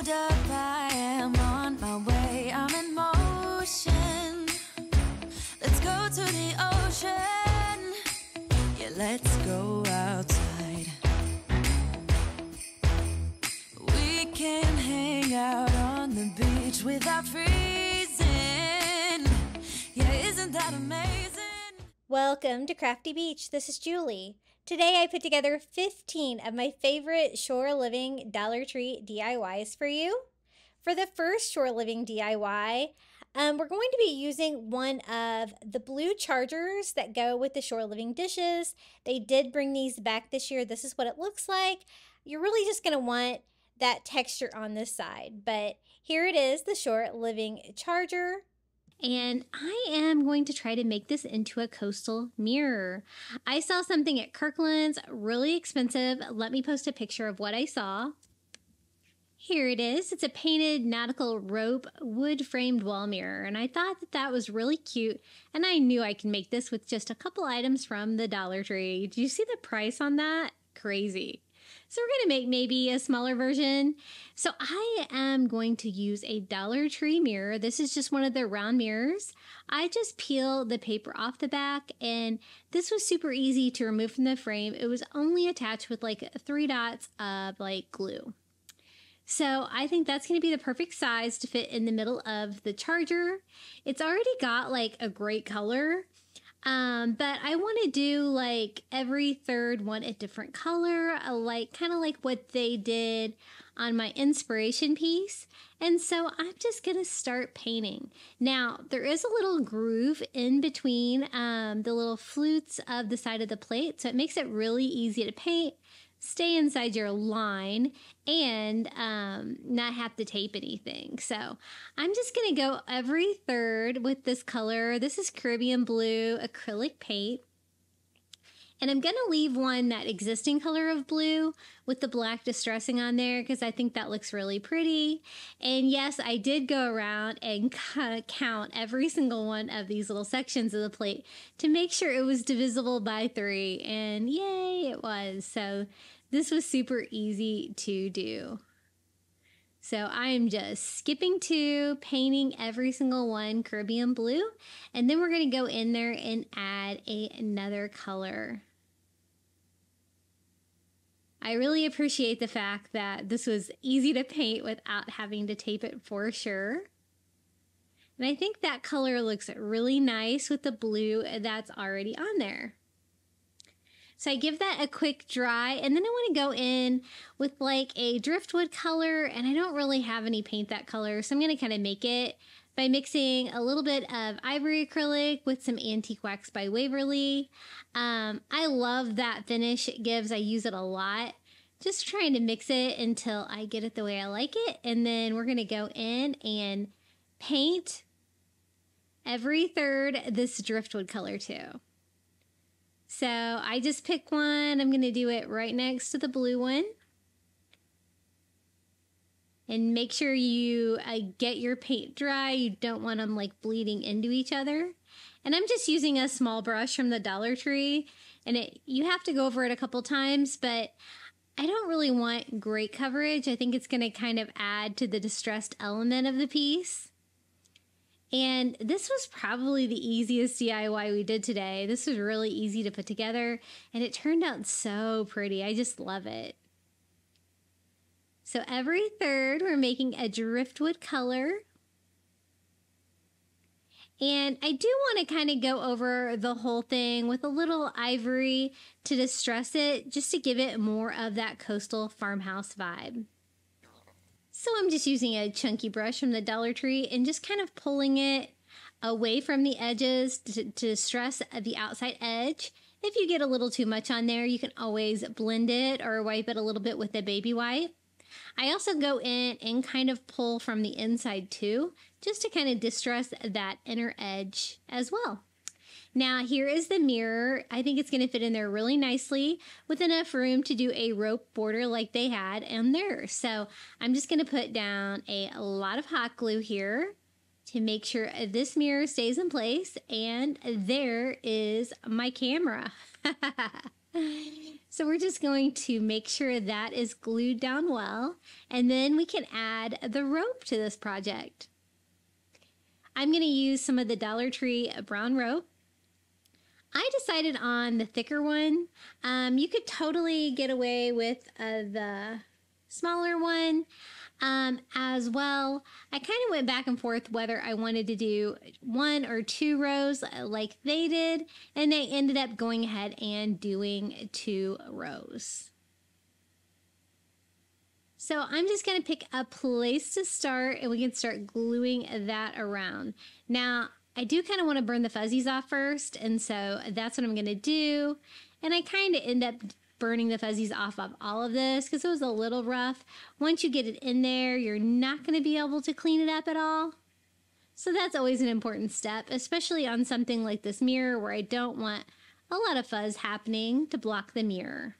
Hold up, I am on my way, I'm in motion. Let's go to the ocean. Yeah, let's go outside. We can hang out on the beach without freezing. Yeah, isn't that amazing? Welcome to Crafty Beach. This is Julie. Today I put together 15 of my favorite shore living Dollar Tree DIYs for you. For the first shore living DIY, we're going to be using one of the blue chargers that go with the shore living dishes. They did bring these back this year. This is what it looks like. You're really just going to want that texture on this side, but here it is, the shore living charger. And I am going to try to make this into a coastal mirror. I saw something at Kirkland's, really expensive. Let me post a picture of what I saw. Here it is. It's a painted nautical rope wood framed wall mirror. And I thought that that was really cute. And I knew I could make this with just a couple items from the Dollar Tree. Do you see the price on that? Crazy. So we're going to make maybe a smaller version. So I am going to use a Dollar Tree mirror. This is just one of their round mirrors. I just peel the paper off the back, and this was super easy to remove from the frame. It was only attached with like 3 dots of like glue. So I think that's going to be the perfect size to fit in the middle of the charger. It's already got like a great color. But I want to do like every third one a different color, kind of like what they did on my inspiration piece. And so I'm just going to start painting. Now, there is a little groove in between the little flutes of the side of the plate, so it makes it really easy to paint, stay inside your line, and not have to tape anything. So I'm just going to go every third with this color. This is Caribbean blue acrylic paint. And I'm going to leave that existing color of blue with the black distressing on there because I think that looks really pretty. And yes, I did go around and count every single one of these little sections of the plate to make sure it was divisible by 3. And yay, it was. So this was super easy to do. So I am just skipping to painting every single one Caribbean blue. And then we're going to go in there and add another color. I really appreciate the fact that this was easy to paint without having to tape it for sure. And I think that color looks really nice with the blue that's already on there. So I give that a quick dry, and then I want to go in with like a driftwood color, and I don't really have any paint that color, so I'm going to kind of make it by mixing a little bit of ivory acrylic with some antique wax by Waverly. I love that finish it gives. I use it a lot. Just trying to mix it until I get it the way I like it. And then we're going to go in and paint every third this driftwood color too. So I just pick one. I'm going to do it right next to the blue one. And make sure you get your paint dry. You don't want them like bleeding into each other. And I'm just using a small brush from the Dollar Tree. And you have to go over it a couple times, but I don't really want great coverage. I think it's going to kind of add to the distressed element of the piece. And this was probably the easiest DIY we did today. This was really easy to put together, and it turned out so pretty. I just love it. So every third, we're making a driftwood color. And I do want to kind of go over the whole thing with a little ivory to distress it, just to give it more of that coastal farmhouse vibe. So I'm just using a chunky brush from the Dollar Tree and just kind of pulling it away from the edges to distress the outside edge. If you get a little too much on there, you can always blend it or wipe it a little bit with a baby wipe. I also go in and kind of pull from the inside too, just to kind of distress that inner edge as well. Now here is the mirror. I think it's going to fit in there really nicely with enough room to do a rope border like they had in there. So I'm just going to put down a lot of hot glue here to make sure this mirror stays in place. And there is my camera. So we're just going to make sure that is glued down well, and then we can add the rope to this project. I'm going to use some of the Dollar Tree brown rope. I decided on the thicker one. You could totally get away with the smaller one as well. I kind of went back and forth whether I wanted to do 1 or 2 rows like they did, and I ended up going ahead and doing 2 rows. So I'm just going to pick a place to start, and we can start gluing that around. Now, I do kind of want to burn the fuzzies off first, and so that's what I'm going to do. And I kind of end up burning the fuzzies off of all of this because it was a little rough. Once you get it in there, you're not going to be able to clean it up at all. So that's always an important step, especially on something like this mirror where I don't want a lot of fuzz happening to block the mirror.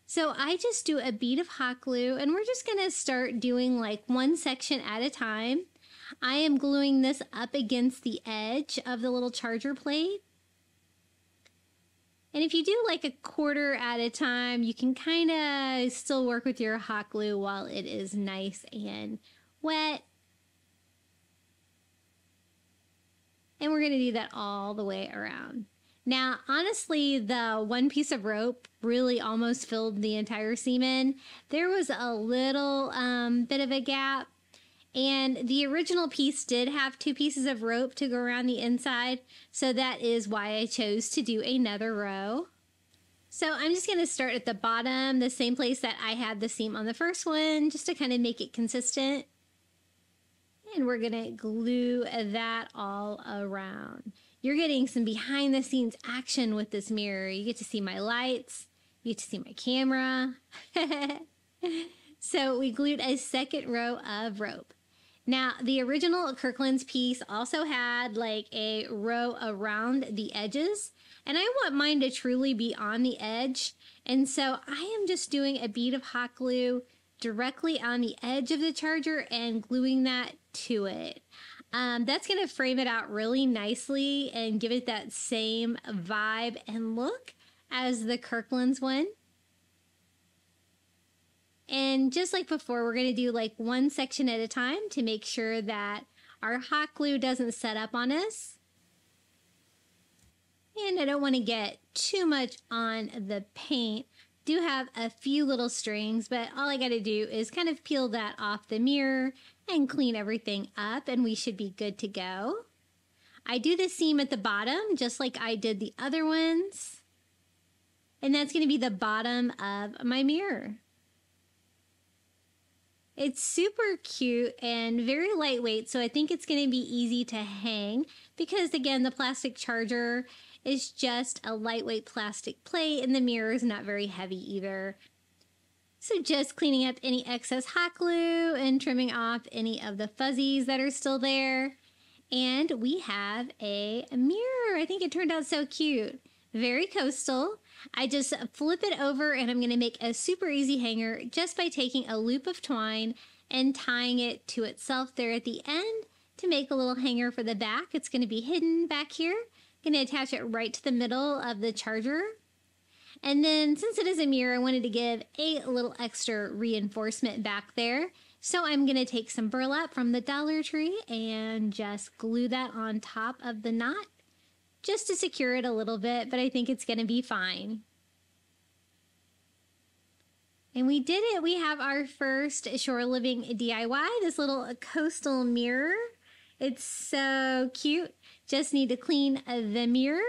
So I just do a bead of hot glue, and we're just going to start doing like one section at a time. I am gluing this up against the edge of the little charger plate. And if you do like a quarter at a time, you can kind of still work with your hot glue while it is nice and wet. And we're going to do that all the way around. Now, honestly, the one piece of rope really almost filled the entire seam in. There was a little bit of a gap. And the original piece did have 2 pieces of rope to go around the inside, so that is why I chose to do another row. So I'm just going to start at the bottom, the same place that I had the seam on the first one, just to kind of make it consistent. And we're going to glue that all around. You're getting some behind the scenes action with this mirror. You get to see my lights, you get to see my camera. So we glued a second row of rope. Now, the original Kirkland's piece also had like a row around the edges, and I want mine to truly be on the edge. And so I am just doing a bead of hot glue directly on the edge of the charger and gluing that to it. That's going to frame it out really nicely and give it that same vibe and look as the Kirkland's one. And just like before, we're going to do like one section at a time to make sure that our hot glue doesn't set up on us. And I don't want to get too much on the paint. Do have a few little strings, but all I got to do is kind of peel that off the mirror and clean everything up, and we should be good to go. I do the seam at the bottom just like I did the other ones. And that's going to be the bottom of my mirror. It's super cute and very lightweight, so I think it's going to be easy to hang because, again, the plastic charger is just a lightweight plastic plate and the mirror is not very heavy either. So just cleaning up any excess hot glue and trimming off any of the fuzzies that are still there. And we have a mirror. I think it turned out so cute. Very coastal. I just flip it over and I'm going to make a super easy hanger just by taking a loop of twine and tying it to itself there at the end to make a little hanger for the back. It's going to be hidden back here. I'm going to attach it right to the middle of the charger. And then since it is a mirror, I wanted to give a little extra reinforcement back there. So I'm going to take some burlap from the Dollar Tree and just glue that on top of the knot, just to secure it a little bit, but I think it's going to be fine. And we did it. We have our first Shore Living DIY, this little coastal mirror. It's so cute. Just need to clean the mirror.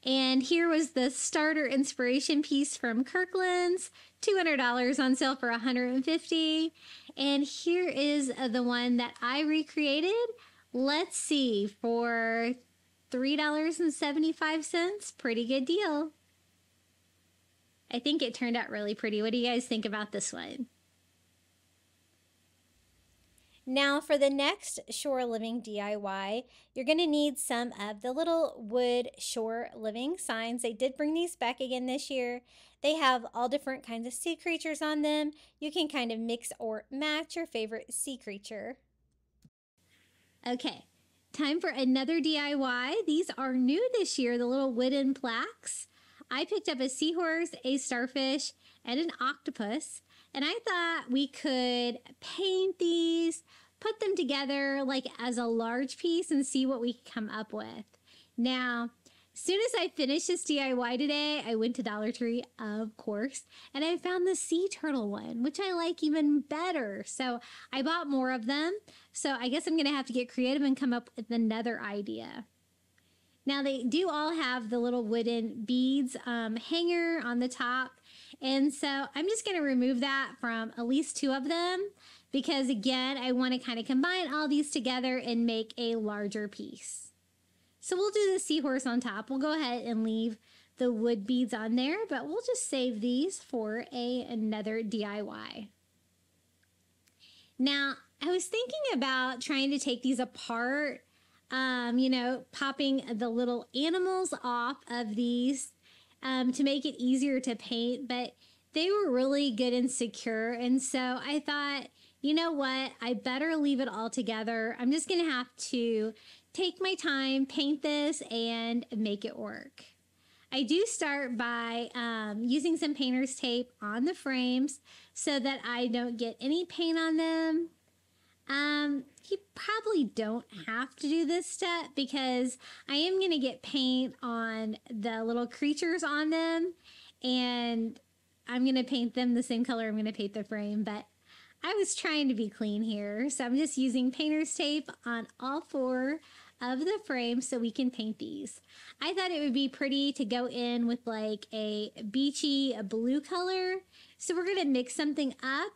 And here was the starter inspiration piece from Kirkland's, $200 on sale for $150. And here is the one that I recreated. Let's see, for $3.75. Pretty good deal. I think it turned out really pretty. What do you guys think about this one? Now for the next Shore Living DIY, you're going to need some of the little wood Shore Living signs. They did bring these back again this year. They have all different kinds of sea creatures on them. You can kind of mix or match your favorite sea creature. Okay, time for another DIY. These are new this year, the little wooden plaques. I picked up a seahorse, a starfish, and an octopus. And I thought we could paint these, put them together like as a large piece and see what we could come up with. Now, as soon as I finished this DIY today, I went to Dollar Tree, of course, and I found the sea turtle one, which I like even better. So I bought more of them. So I guess I'm going to have to get creative and come up with another idea. Now, they do all have the little wooden beads hanger on the top. And so I'm just going to remove that from at least 2 of them because, again, I want to kind of combine all these together and make a larger piece. So we'll do the seahorse on top. We'll go ahead and leave the wood beads on there, but we'll just save these for another DIY. Now, I was thinking about trying to take these apart, you know, popping the little animals off of these to make it easier to paint, but they were really good and secure. And so I thought, you know what, I better leave it all together. I'm just going to have to take my time, paint this, and make it work. I do start by using some painter's tape on the frames so that I don't get any paint on them. You probably don't have to do this step because I am going to get paint on the little creatures on them, and I'm going to paint them the same color I'm going to paint the frame, but I was trying to be clean here, so I'm just using painter's tape on all 4 of the frames so we can paint these. I thought it would be pretty to go in with like a beachy blue color, so we're going to mix something up.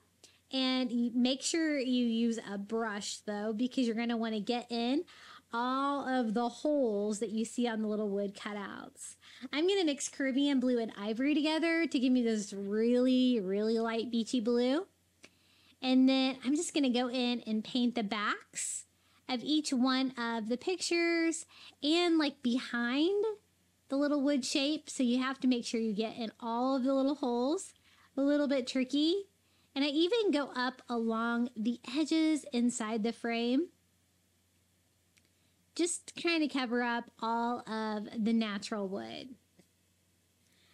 And make sure you use a brush, though, because you're going to want to get in all of the holes that you see on the little wood cutouts. I'm going to mix Caribbean blue and ivory together to give me this really, really light beachy blue. And then I'm just going to go in and paint the backs of each one of the pictures and like behind the little wood shape. So you have to make sure you get in all of the little holes. A little bit tricky. And I even go up along the edges inside the frame, just trying to cover up all of the natural wood.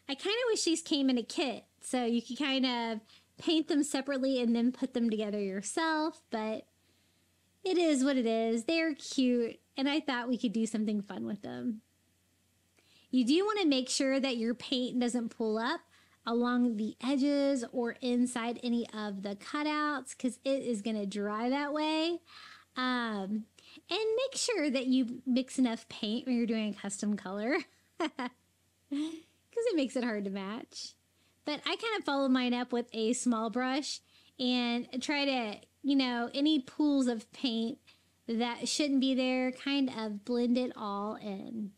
I kind of wish these came in a kit, so you could kind of paint them separately and then put them together yourself, but it is what it is. They're cute, and I thought we could do something fun with them. You do want to make sure that your paint doesn't pull up along the edges or inside any of the cutouts because it is going to dry that way. And make sure that you mix enough paint when you're doing a custom color because it makes it hard to match. But I kind of follow mine up with a small brush and try to, you know, any pools of paint that shouldn't be there, kind of blend it all in.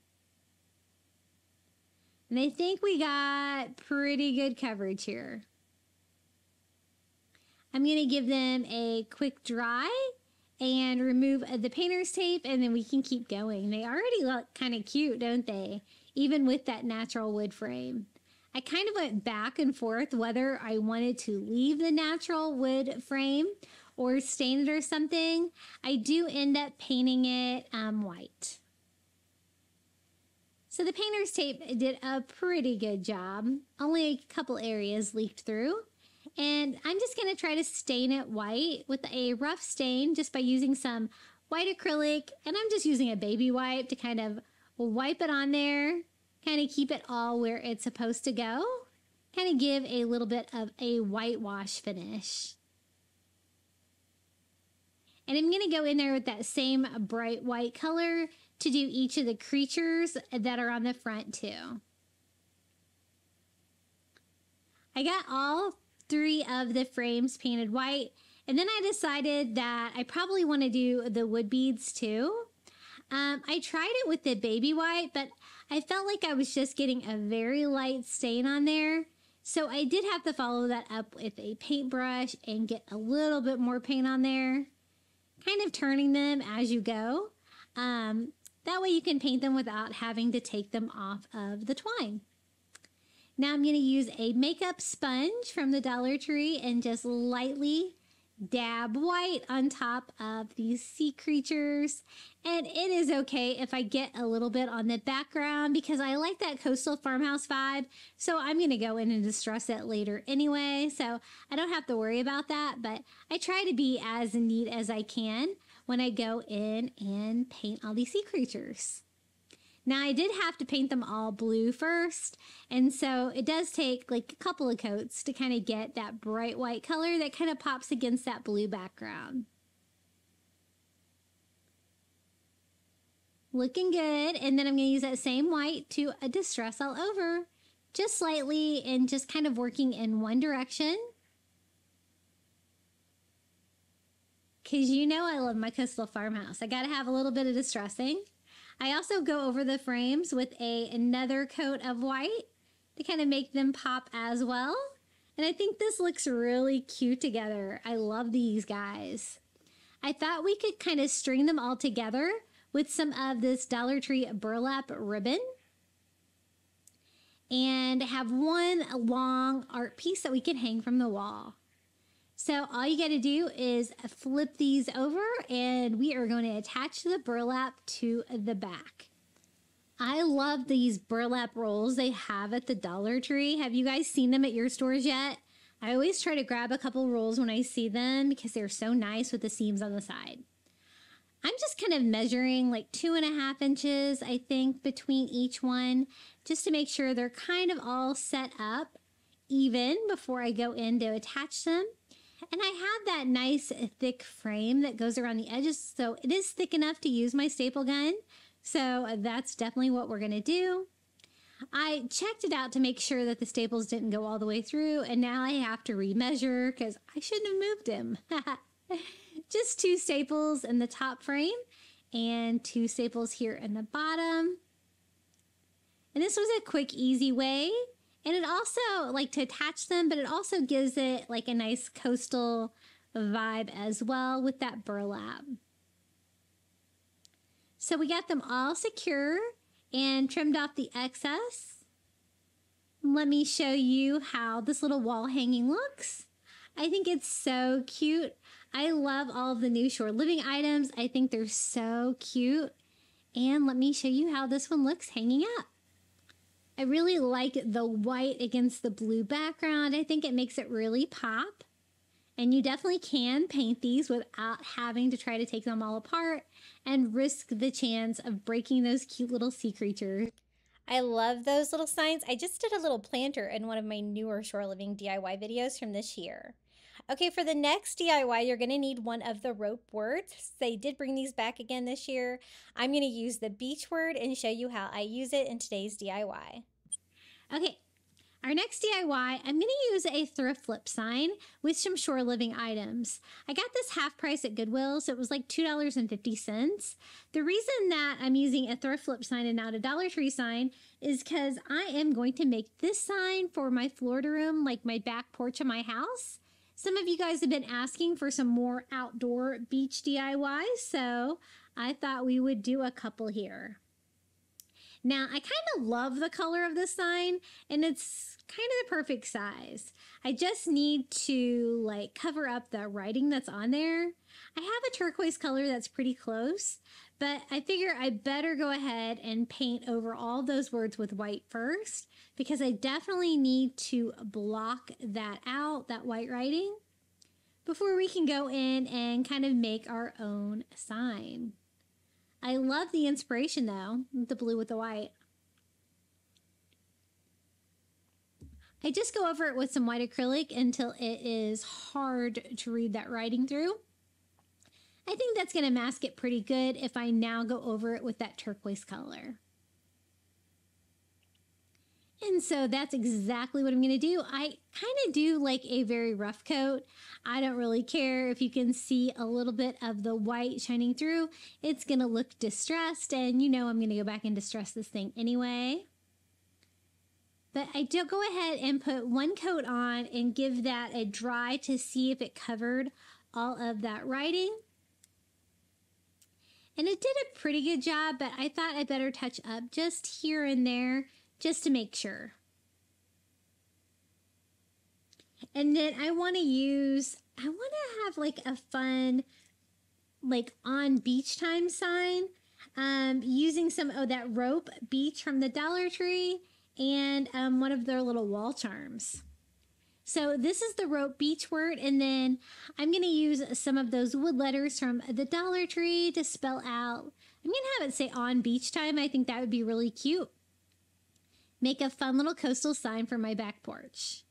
And I think we got pretty good coverage here. I'm going to give them a quick dry and remove the painter's tape, and then we can keep going. They already look kind of cute, don't they? Even with that natural wood frame. I kind of went back and forth whether I wanted to leave the natural wood frame or stain it or something. I do end up painting it white. So the painter's tape did a pretty good job. Only a couple areas leaked through. And I'm just going to try to stain it white with a rough stain just by using some white acrylic. And I'm just using a baby wipe to kind of wipe it on there. Kind of keep it all where it's supposed to go. Kind of give a little bit of a whitewash finish. And I'm going to go in there with that same bright white color to do each of the creatures that are on the front too. I got all 3 of the frames painted white, and then I decided that I probably want to do the wood beads too. I tried it with the baby white, but I felt like I was just getting a very light stain on there. So I did have to follow that up with a paintbrush and get a little bit more paint on there. Kind of turning them as you go. That way you can paint them without having to take them off of the twine. Now I'm going to use a makeup sponge from the Dollar Tree and just lightly dab white on top of these sea creatures. And it is okay if I get a little bit on the background because I like that coastal farmhouse vibe. So I'm going to go in and distress it later anyway. So I don't have to worry about that. But I try to be as neat as I can when I go in and paint all these sea creatures. Now I did have to paint them all blue first, and so it does take like a couple of coats to kind of get that bright white color that kind of pops against that blue background. Looking good, and then I'm going to use that same white to distress all over, just slightly and just kind of working in one direction. Because you know I love my coastal farmhouse. I got to have a little bit of distressing. I also go over the frames with another coat of white to kind of make them pop as well. And I think this looks really cute together. I love these guys. I thought we could kind of string them all together with some of this Dollar Tree burlap ribbon and have one long art piece that we can hang from the wall. So all you got to do is flip these over and we are going to attach the burlap to the back. I love these burlap rolls they have at the Dollar Tree. Have you guys seen them at your stores yet? I always try to grab a couple rolls when I see them because they're so nice with the seams on the side. I'm just kind of measuring like 2.5 inches, I think, between each one just to make sure they're kind of all set up even before I go in to attach them. And I have that nice thick frame that goes around the edges, so it is thick enough to use my staple gun. So that's definitely what we're going to do. I checked it out to make sure that the staples didn't go all the way through, and now I have to remeasure because I shouldn't have moved them. Just 2 staples in the top frame and 2 staples here in the bottom. And this was a quick, easy way. And it also, like, to attach them, but it also gives it, like, a nice coastal vibe as well with that burlap. So we got them all secure and trimmed off the excess. Let me show you how this little wall hanging looks. I think it's so cute. I love all of the new Shore Living items. I think they're so cute. And let me show you how this one looks hanging up. I really like the white against the blue background. I think it makes it really pop. And you definitely can paint these without having to try to take them all apart and risk the chance of breaking those cute little sea creatures. I love those little signs. I just did a little planter in one of my newer Shore Living DIY videos from this year. Okay, for the next DIY, you're going to need one of the rope words. They did bring these back again this year. I'm going to use the beach word and show you how I use it in today's DIY. Okay, our next DIY, I'm going to use a thrift flip sign with some Shore Living items. I got this half price at Goodwill, so it was like $2.50. The reason that I'm using a thrift flip sign and not a Dollar Tree sign is because I am going to make this sign for my Florida room, like my back porch of my house. Some of you guys have been asking for some more outdoor beach DIYs, so I thought we would do a couple here. Now, I kind of love the color of this sign, and it's kind of the perfect size. I just need to like cover up the writing that's on there. I have a turquoise color that's pretty close, but I figure I better go ahead and paint over all those words with white first, because I definitely need to block that out, that white writing, before we can go in and kind of make our own sign. I love the inspiration though, the blue with the white. I just go over it with some white acrylic until it is hard to read that writing through. I think that's going to mask it pretty good if I now go over it with that turquoise color. And so that's exactly what I'm going to do. I kind of do like a very rough coat. I don't really care if you can see a little bit of the white shining through. It's going to look distressed, and you know I'm going to go back and distress this thing anyway. But I do go ahead and put one coat on and give that a dry to see if it covered all of that writing. And it did a pretty good job, but I thought I'd better touch up just here and there just to make sure. And then I want to use I want to have like a fun, like on beach time sign, using some of that rope beach from the Dollar Tree and one of their little wall charms. So this is the rope beach word, and then I'm going to use some of those wood letters from the Dollar Tree to spell out. I'm going to have it say on beach time. I think that would be really cute. Make a fun little coastal sign for my back porch.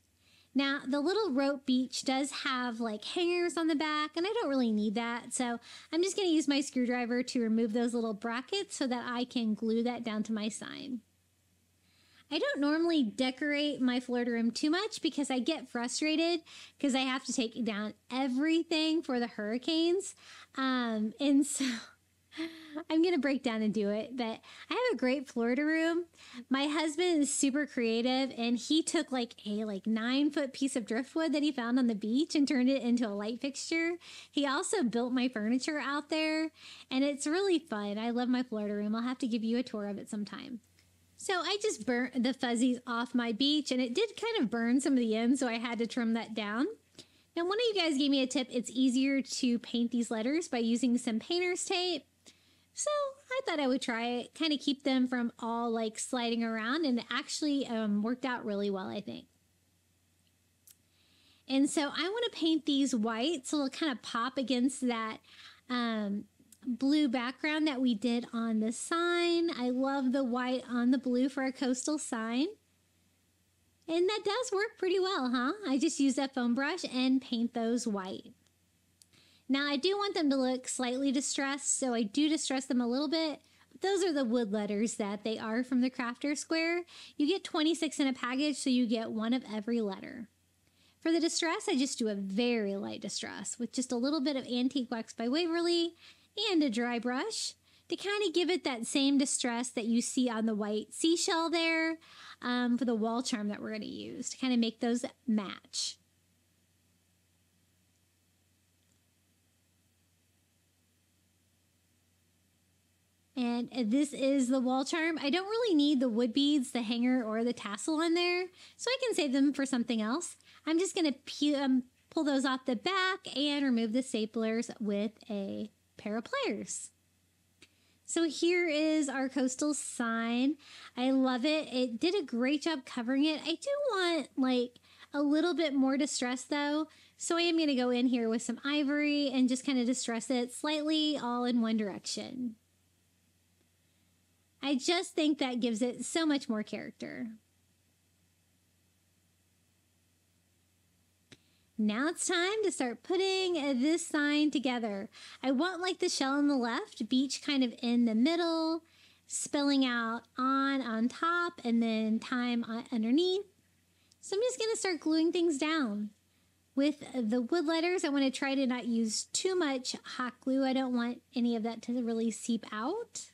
Now, the little rope beach does have like hangers on the back, and I don't really need that. So I'm just going to use my screwdriver to remove those little brackets so that I can glue that down to my sign. I don't normally decorate my Florida room too much because I get frustrated because I have to take down everything for the hurricanes. And so I'm going to break down and do it. But I have a great Florida room. My husband is super creative, and he took like a 9-foot piece of driftwood that he found on the beach and turned it into a light fixture. He also built my furniture out there, and it's really fun. I love my Florida room. I'll have to give you a tour of it sometime. So I just burnt the fuzzies off my beach, and it did kind of burn some of the ends, so I had to trim that down. Now, one of you guys gave me a tip. It's easier to paint these letters by using some painter's tape. So I thought I would try it, kind of keep them from all like sliding around, and it actually worked out really well, I think. And so I want to paint these white so they'll kind of pop against that blue background that we did on the sign. I love the white on the blue for a coastal sign. And that does work pretty well, huh? I just use that foam brush and paint those white. Now, I do want them to look slightly distressed, so I do distress them a little bit. Those are the wood letters that they are from the Crafter Square. You get 26 in a package, so you get one of every letter. For the distress, I just do a very light distress with just a little bit of Antique Wax by Waverly and a dry brush to kind of give it that same distress that you see on the white seashell there for the wall charm that we're going to use to kind of make those match. And this is the wall charm. I don't really need the wood beads, the hanger, or the tassel on there, so I can save them for something else. I'm just going to pull those off the back and remove the staplers with a pair of pliers. So here is our coastal sign. I love it. It did a great job covering it. I do want like a little bit more distress though. So I am going to go in here with some ivory and just kind of distress it slightly all in one direction. I just think that gives it so much more character. Now it's time to start putting this sign together. I want like the shell on the left, beach kind of in the middle, spelling out on top, and then time underneath. So I'm just going to start gluing things down. With the wood letters, I want to try to not use too much hot glue. I don't want any of that to really seep out.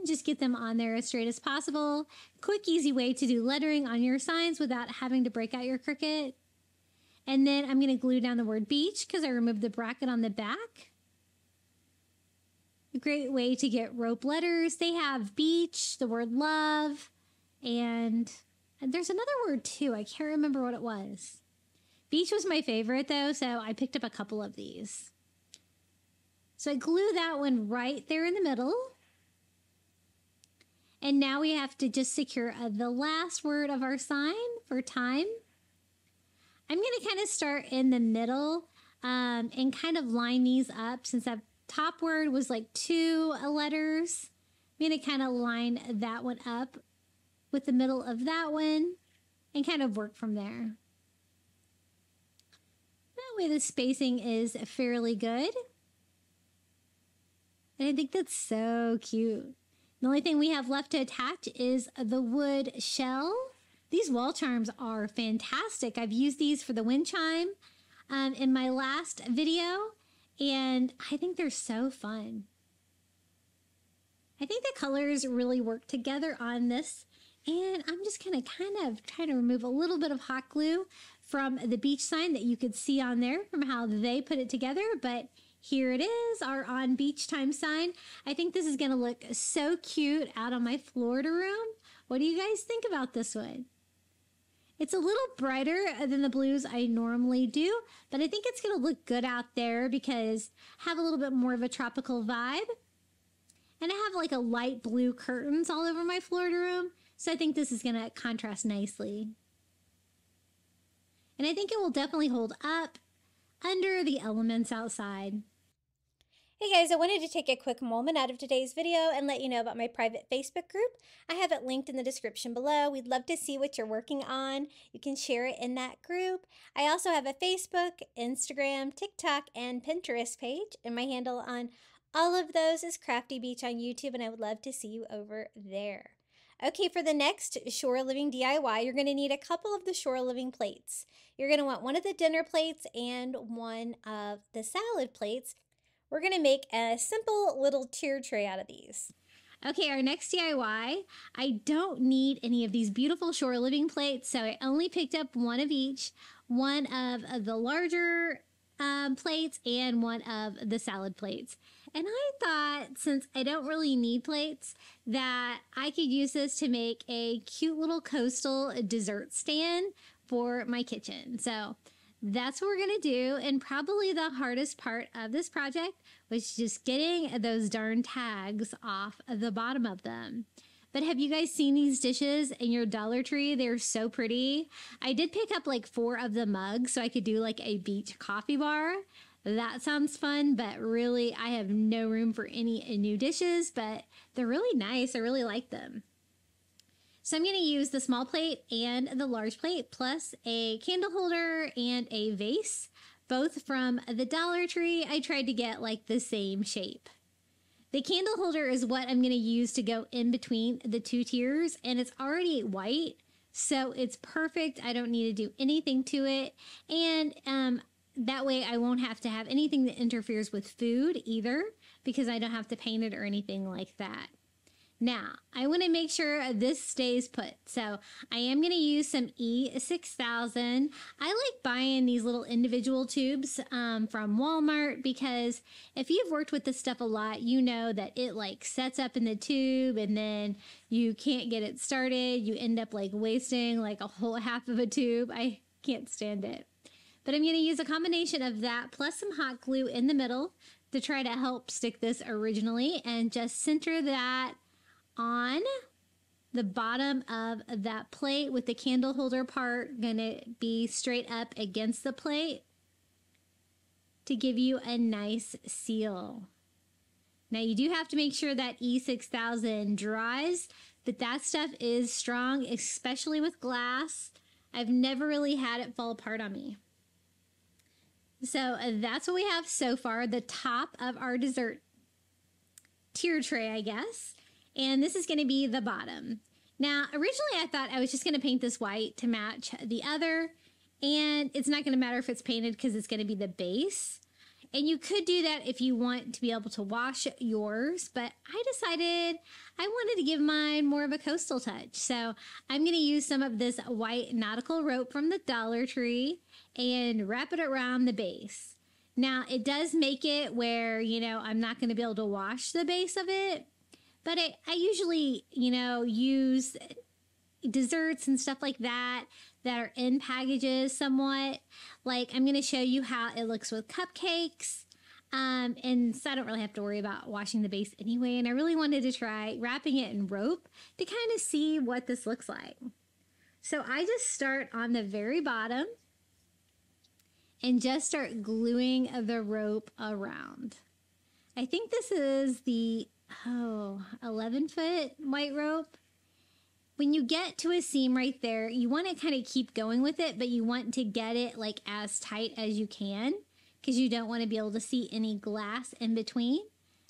Just get them on there as straight as possible. Quick, easy way to do lettering on your signs without having to break out your Cricut. And then I'm going to glue down the word beach because I removed the bracket on the back. A great way to get rope letters. They have beach, the word love, and there's another word too. I can't remember what it was. Beach was my favorite though, so I picked up a couple of these. So I glue that one right there in the middle. And now we have to just secure the last word of our sign for time. I'm going to kind of start in the middle and kind of line these up since that top word was like 2 letters. I'm going to kind of line that one up with the middle of that one and kind of work from there. That way the spacing is fairly good. And I think that's so cute. The only thing we have left to attach is the wood shell. These wall charms are fantastic. I've used these for the wind chime in my last video, and I think they're so fun. I think the colors really work together on this, and I'm just gonna kind of try to remove a little bit of hot glue from the beach sign that you could see on there from how they put it together, but here it is, our on beach time sign. I think this is going to look so cute out on my Florida room. What do you guys think about this one? It's a little brighter than the blues I normally do, but I think it's going to look good out there because I have a little bit more of a tropical vibe. And I have like a light blue curtains all over my Florida room, so I think this is going to contrast nicely. And I think it will definitely hold up under the elements outside. Hey guys, I wanted to take a quick moment out of today's video and let you know about my private Facebook group. I have it linked in the description below. We'd love to see what you're working on. You can share it in that group. I also have a Facebook, Instagram, TikTok, and Pinterest page, and my handle on all of those is Crafty Beach on YouTube, and I would love to see you over there. Okay, for the next Shore Living DIY, you're going to need a couple of the Shore Living plates. You're going to want one of the dinner plates and one of the salad plates. We're going to make a simple little tier tray out of these. Okay, our next DIY, I don't need any of these beautiful Shore Living plates, so I only picked up one of each, one of the larger plates and one of the salad plates. And I thought, since I don't really need plates, that I could use this to make a cute little coastal dessert stand for my kitchen. So that's what we're going to do. And probably the hardest part of this project was just getting those darn tags off the bottom of them. But have you guys seen these dishes in your Dollar Tree? They're so pretty. I did pick up like 4 of the mugs so I could do like a beach coffee bar. That sounds fun, but really I have no room for any new dishes, but they're really nice. I really like them. So I'm going to use the small plate and the large plate, plus a candle holder and a vase, both from the Dollar Tree. I tried to get like the same shape. The candle holder is what I'm going to use to go in between the 2 tiers, and it's already white, so it's perfect. I don't need to do anything to it, and that way I won't have to have anything that interferes with food either, because I don't have to paint it or anything like that. Now, I want to make sure this stays put, so I am going to use some E6000. I like buying these little individual tubes from Walmart, because if you've worked with this stuff a lot, you know that it like sets up in the tube and then you can't get it started. You end up like wasting like a whole half of a tube. I can't stand it. But I'm going to use a combination of that plus some hot glue in the middle to try to help stick this originally, and just center that on the bottom of that plate, with the candle holder part gonna be straight up against the plate to give you a nice seal. Now you do have to make sure that E6000 dries, but that stuff is strong, especially with glass. I've never really had it fall apart on me. So that's what we have so far, the top of our dessert tier tray, I guess. And this is going to be the bottom. Now, originally I thought I was just going to paint this white to match the other, and it's not going to matter if it's painted because it's going to be the base. And you could do that if you want to be able to wash yours, but I decided I wanted to give mine more of a coastal touch. So I'm going to use some of this white nautical rope from the Dollar Tree and wrap it around the base. Now, it does make it where, you know, I'm not going to be able to wash the base of it, but I usually, you know, use desserts and stuff like that that are in packages somewhat. Like, I'm going to show you how it looks with cupcakes. And so I don't really have to worry about washing the base anyway. And I really wanted to try wrapping it in rope to kind of see what this looks like. So I just start on the very bottom and just start gluing the rope around. I think this is the 11-foot white rope. When you get to a seam right there, you want to kind of keep going with it, but you want to get it like as tight as you can, because you don't want to be able to see any glass in between.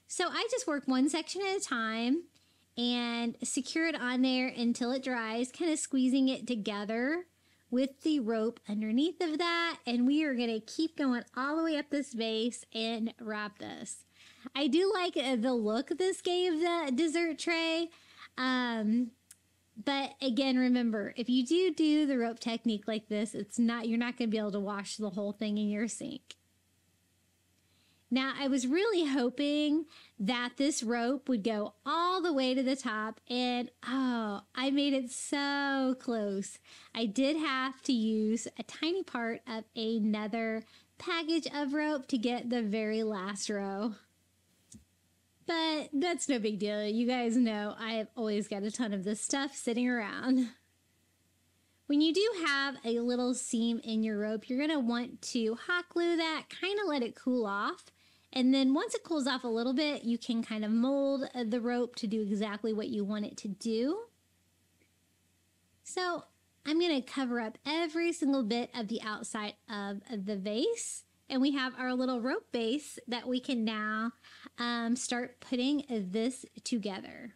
So I just work one section at a time and secure it on there until it dries, kind of squeezing it together with the rope underneath of that. And we are going to keep going all the way up this base and wrap this. I do like the look this gave the dessert tray. But again, remember, if you do the rope technique like this, you're not going to be able to wash the whole thing in your sink. Now, I was really hoping that this rope would go all the way to the top, and oh, I made it so close. I did have to use a tiny part of another package of rope to get the very last row. But that's no big deal. You guys know I have always got a ton of this stuff sitting around. When you do have a little seam in your rope, you're going to want to hot glue that, kind of let it cool off. And then once it cools off a little bit, you can kind of mold the rope to do exactly what you want it to do. So I'm going to cover up every single bit of the outside of the vase. And we have our little rope base that we can now start putting this together.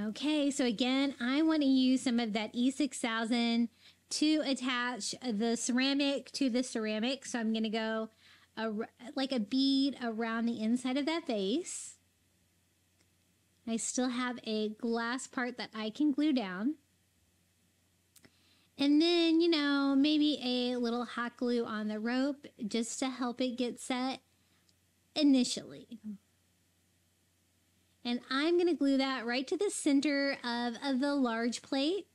Okay, so again, I want to use some of that E6000 to attach the ceramic to the ceramic. So I'm going to go like a bead around the inside of that vase. I still have a glass part that I can glue down. And then, you know, maybe a little hot glue on the rope just to help it get set initially. And I'm going to glue that right to the center of the large plate.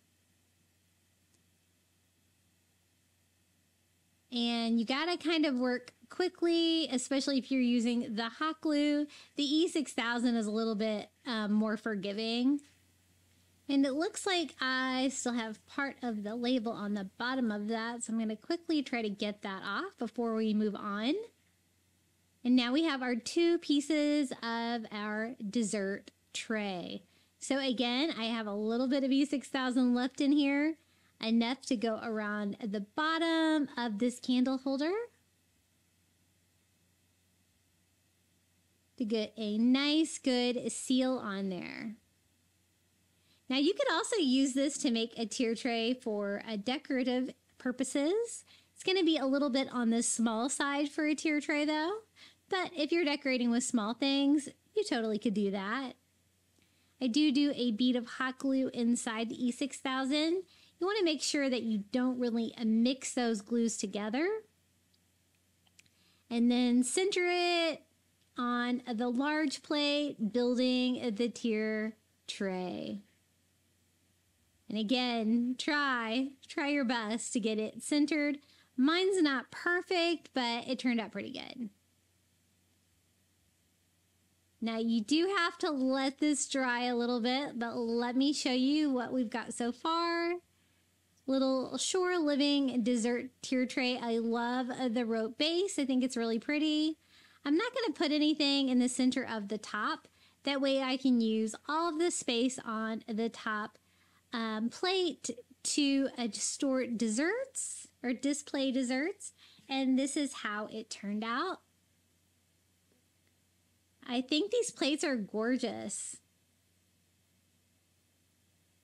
And you got to kind of work quickly, especially if you're using the hot glue. The E6000 is a little bit more forgiving. And it looks like I still have part of the label on the bottom of that. So I'm going to quickly try to get that off before we move on. And now we have our 2 pieces of our dessert tray. So again, I have a little bit of E6000 left in here, enough to go around the bottom of this candle holder to get a nice, good seal on there. Now you could also use this to make a tier tray for decorative purposes. It's going to be a little bit on the small side for a tier tray though. But if you're decorating with small things, you totally could do that. I do a bead of hot glue inside the E6000. You want to make sure that you don't really mix those glues together. And then center it on the large plate, building the tier tray. And again, try your best to get it centered. Mine's not perfect, but it turned out pretty good. Now you do have to let this dry a little bit, but let me show you what we've got so far. Little Shore Living dessert tier tray. I love the rope base. I think it's really pretty. I'm not going to put anything in the center of the top. That way I can use all of the space on the top plate to store desserts or display desserts. And this is how it turned out. I think these plates are gorgeous.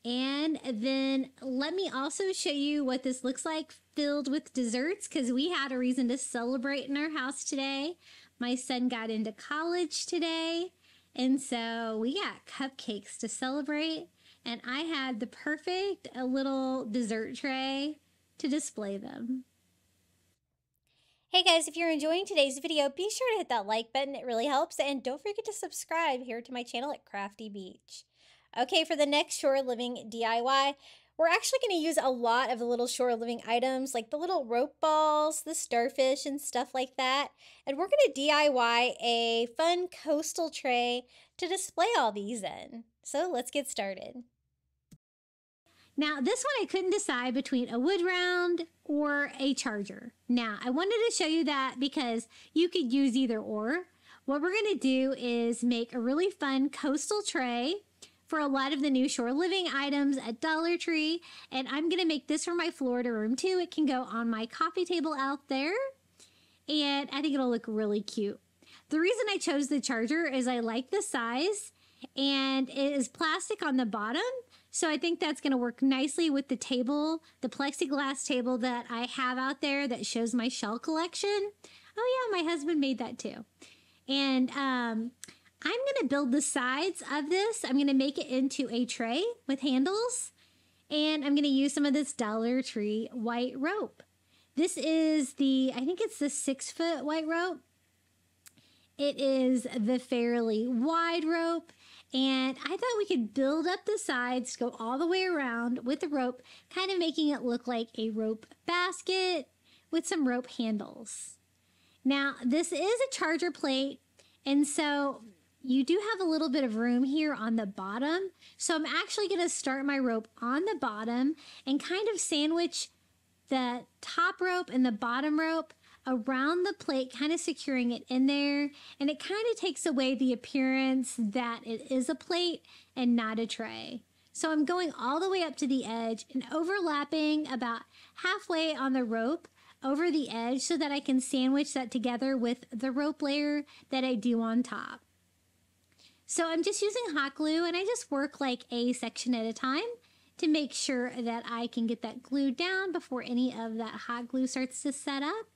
And then let me also show you what this looks like filled with desserts, because we had a reason to celebrate in our house today. My son got into college today, and so we got cupcakes to celebrate. And I had the perfect little dessert tray to display them. Hey guys, if you're enjoying today's video, be sure to hit that like button. It really helps. And don't forget to subscribe here to my channel at Crafty Beach. Okay, for the next Shore Living DIY, we're actually going to use a lot of the little Shore Living items, like the little rope balls, the starfish, and stuff like that. And we're going to DIY a fun coastal tray to display all these in. So let's get started. Now, this one I couldn't decide between a wood round or a charger. Now, I wanted to show you that because you could use either or. What we're going to do is make a really fun coastal tray for a lot of the new Shore Living items at Dollar Tree. And I'm going to make this for my Florida room too. It can go on my coffee table out there. And I think it'll look really cute. The reason I chose the charger is I like the size and it is plastic on the bottom. So I think that's going to work nicely with the table, the plexiglass table that I have out there that shows my shell collection. Oh yeah, my husband made that too. And I'm going to build the sides of this. I'm going to make it into a tray with handles. And I'm going to use some of this Dollar Tree white rope. This is the, I think it's the 6-foot white rope. It is the fairly wide rope. And I thought we could build up the sides, go all the way around with the rope, kind of making it look like a rope basket with some rope handles. Now, this is a charger plate, and so you do have a little bit of room here on the bottom. So I'm actually going to start my rope on the bottom and kind of sandwich the top rope and the bottom rope around the plate, kind of securing it in there. And it kind of takes away the appearance that it is a plate and not a tray. So I'm going all the way up to the edge and overlapping about halfway on the rope over the edge so that I can sandwich that together with the rope layer that I do on top. So I'm just using hot glue, and I just work like a section at a time to make sure that I can get that glued down before any of that hot glue starts to set up.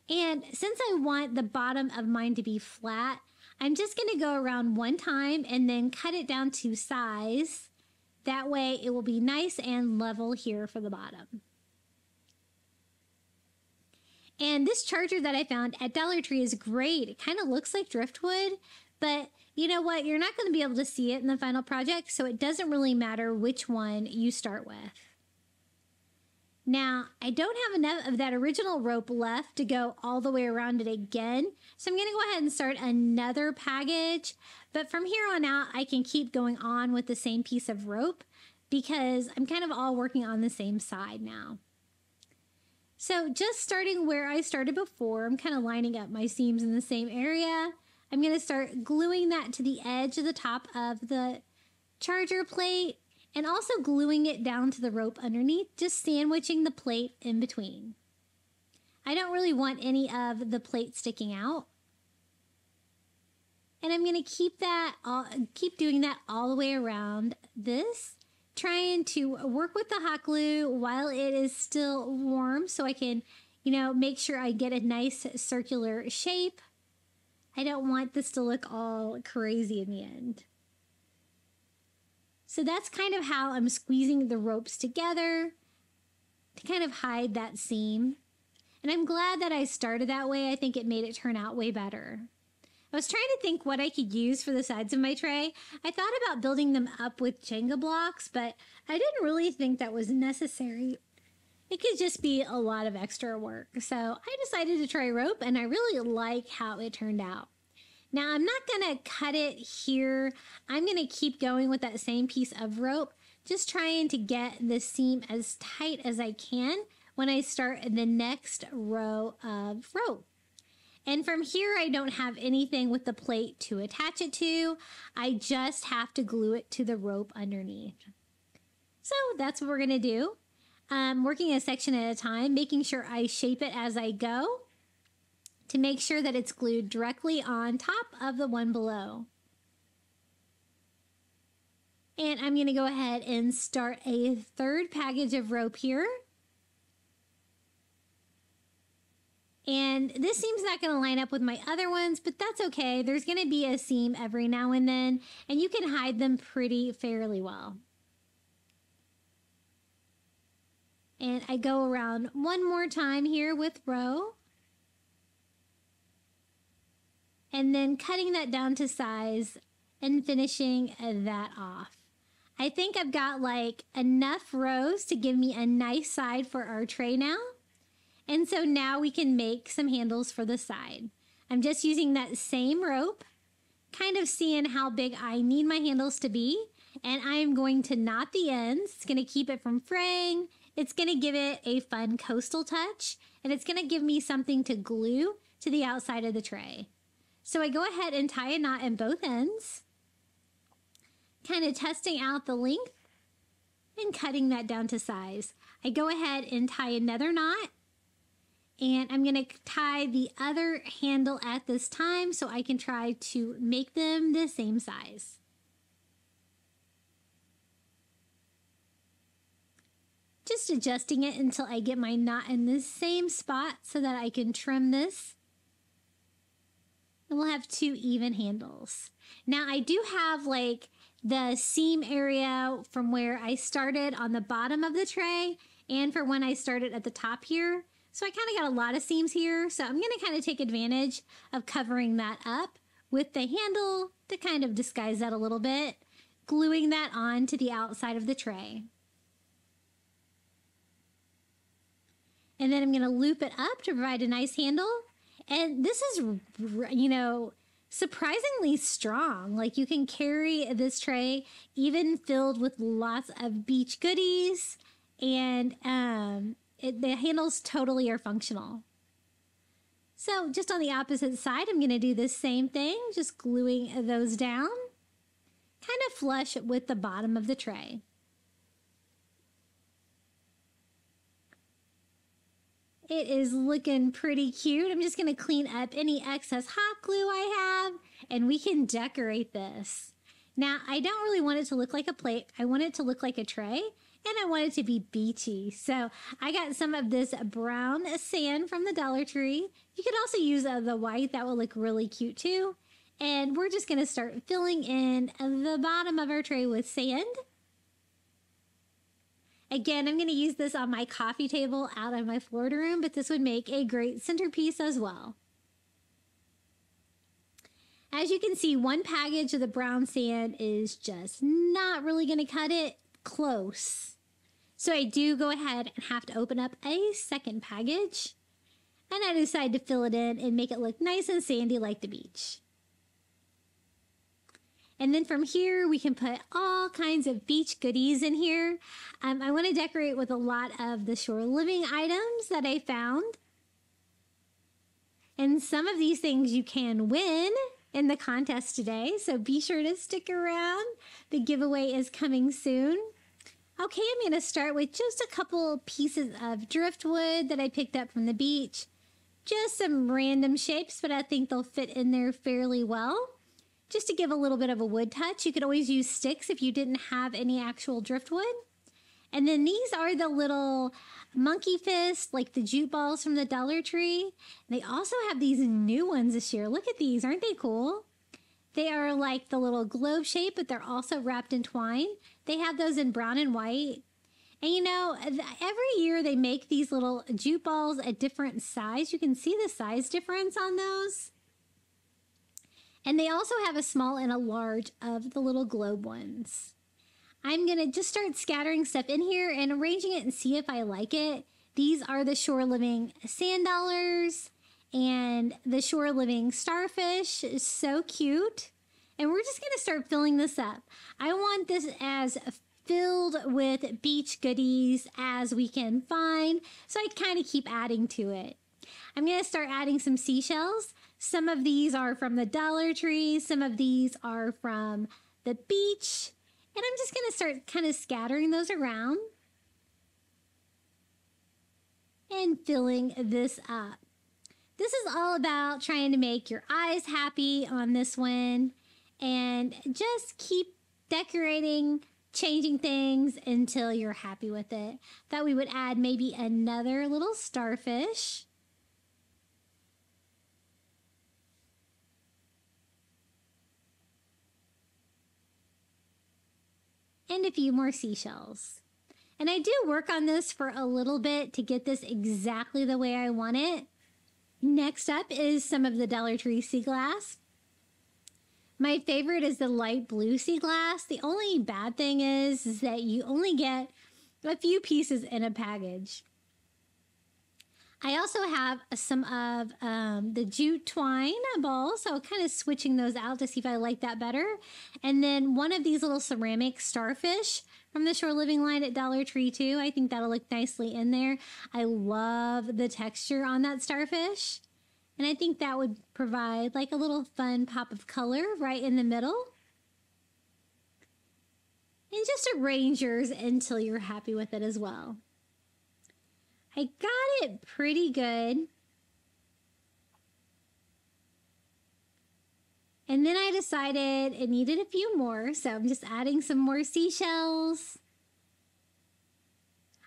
And since I want the bottom of mine to be flat, I'm just going to go around one time and then cut it down to size. That way it will be nice and level here for the bottom. And this charger that I found at Dollar Tree is great. It kind of looks like driftwood, but you know what? You're not going to be able to see it in the final project, so it doesn't really matter which one you start with. Now, I don't have enough of that original rope left to go all the way around it again, so I'm going to go ahead and start another package. But from here on out, I can keep going on with the same piece of rope because I'm kind of all working on the same side now. So just starting where I started before, I'm kind of lining up my seams in the same area. I'm going to start gluing that to the edge of the top of the charger plate and also gluing it down to the rope underneath, just sandwiching the plate in between. I don't really want any of the plate sticking out. And I'm going to keep doing that all the way around this, trying to work with the hot glue while it is still warm so I can, make sure I get a nice circular shape. I don't want this to look all crazy in the end. So that's kind of how I'm squeezing the ropes together to kind of hide that seam. And I'm glad that I started that way. I think it made it turn out way better. I was trying to think what I could use for the sides of my tray. I thought about building them up with Jenga blocks, but I didn't really think that was necessary. It could just be a lot of extra work. So I decided to try rope, and I really like how it turned out. Now I'm not going to cut it here. I'm going to keep going with that same piece of rope, just trying to get the seam as tight as I can when I start the next row of rope. And from here, I don't have anything with the plate to attach it to. I just have to glue it to the rope underneath. So that's what we're going to do. Working a section at a time, making sure I shape it as I go to make sure that it's glued directly on top of the one below. And I'm going to go ahead and start a third package of rope here. And this seam's not going to line up with my other ones, but that's okay. There's going to be a seam every now and then, and you can hide them pretty fairly well. And I go around one more time here with row. And then cutting that down to size and finishing that off. I think I've got like enough rows to give me a nice side for our tray now. And so now we can make some handles for the side. I'm just using that same rope, kind of seeing how big I need my handles to be. And I'm going to knot the ends. It's going to keep it from fraying. It's going to give it a fun coastal touch. And it's going to give me something to glue to the outside of the tray. So I go ahead and tie a knot in both ends, kind of testing out the length and cutting that down to size. I go ahead and tie another knot, and I'm going to tie the other handle at this time so I can try to make them the same size. Just adjusting it until I get my knot in the same spot so that I can trim this. And we'll have two even handles. Now I do have like the seam area from where I started on the bottom of the tray and for when I started at the top here. So I kind of got a lot of seams here. So I'm going to kind of take advantage of covering that up with the handle to kind of disguise that a little bit, gluing that on to the outside of the tray. And then I'm going to loop it up to provide a nice handle. And this is, you know, surprisingly strong. Like you can carry this tray even filled with lots of beach goodies, and the handles totally are functional. So just on the opposite side, I'm going to do the same thing, just gluing those down, kind of flush with the bottom of the tray. It is looking pretty cute. I'm just going to clean up any excess hot glue I have, and we can decorate this. Now, I don't really want it to look like a plate. I want it to look like a tray, and I want it to be beachy. So I got some of this brown sand from the Dollar Tree. You could also use the white. That will look really cute too. And we're just going to start filling in the bottom of our tray with sand. Again, I'm going to use this on my coffee table out of my Florida room, but this would make a great centerpiece as well. As you can see, one package of the brown sand is just not really going to cut it close. So I do go ahead and have to open up a second package, and I decide to fill it in and make it look nice and sandy like the beach. And then from here, we can put all kinds of beach goodies in here. I want to decorate with a lot of the shore living items that I found. And some of these things you can win in the contest today, so be sure to stick around. The giveaway is coming soon. Okay, I'm going to start with just a couple pieces of driftwood that I picked up from the beach. Just some random shapes, but I think they'll fit in there fairly well. Just to give a little bit of a wood touch. You could always use sticks if you didn't have any actual driftwood. And then these are the little monkey fist, like the jute balls from the Dollar Tree. They also have these new ones this year. Look at these, aren't they cool? They are like the little globe shape, but they're also wrapped in twine. They have those in brown and white. And you know, every year they make these little jute balls a different size. You can see the size difference on those. And they also have a small and a large of the little globe ones. I'm going to just start scattering stuff in here and arranging it and see if I like it. These are the Shore Living sand dollars and the Shore Living starfish is so cute. And we're just going to start filling this up. I want this as filled with beach goodies as we can find, so I kind of keep adding to it. I'm going to start adding some seashells. Some of these are from the Dollar Tree. Some of these are from the beach. And I'm just going to start kind of scattering those around and filling this up. This is all about trying to make your eyes happy on this one and just keep decorating, changing things until you're happy with it. Thought we would add maybe another little starfish. And a few more seashells. And I do work on this for a little bit to get this exactly the way I want it. Next up is some of the Dollar Tree sea glass. My favorite is the light blue sea glass. The only bad thing is that you only get a few pieces in a package. I also have some of the jute twine balls, so kind of switching those out to see if I like that better. And then one of these little ceramic starfish from the Shore Living line at Dollar Tree too. I think that'll look nicely in there. I love the texture on that starfish. And I think that would provide like a little fun pop of color right in the middle. And just arrange yours until you're happy with it as well. I got it pretty good. And then I decided it needed a few more, so I'm just adding some more seashells.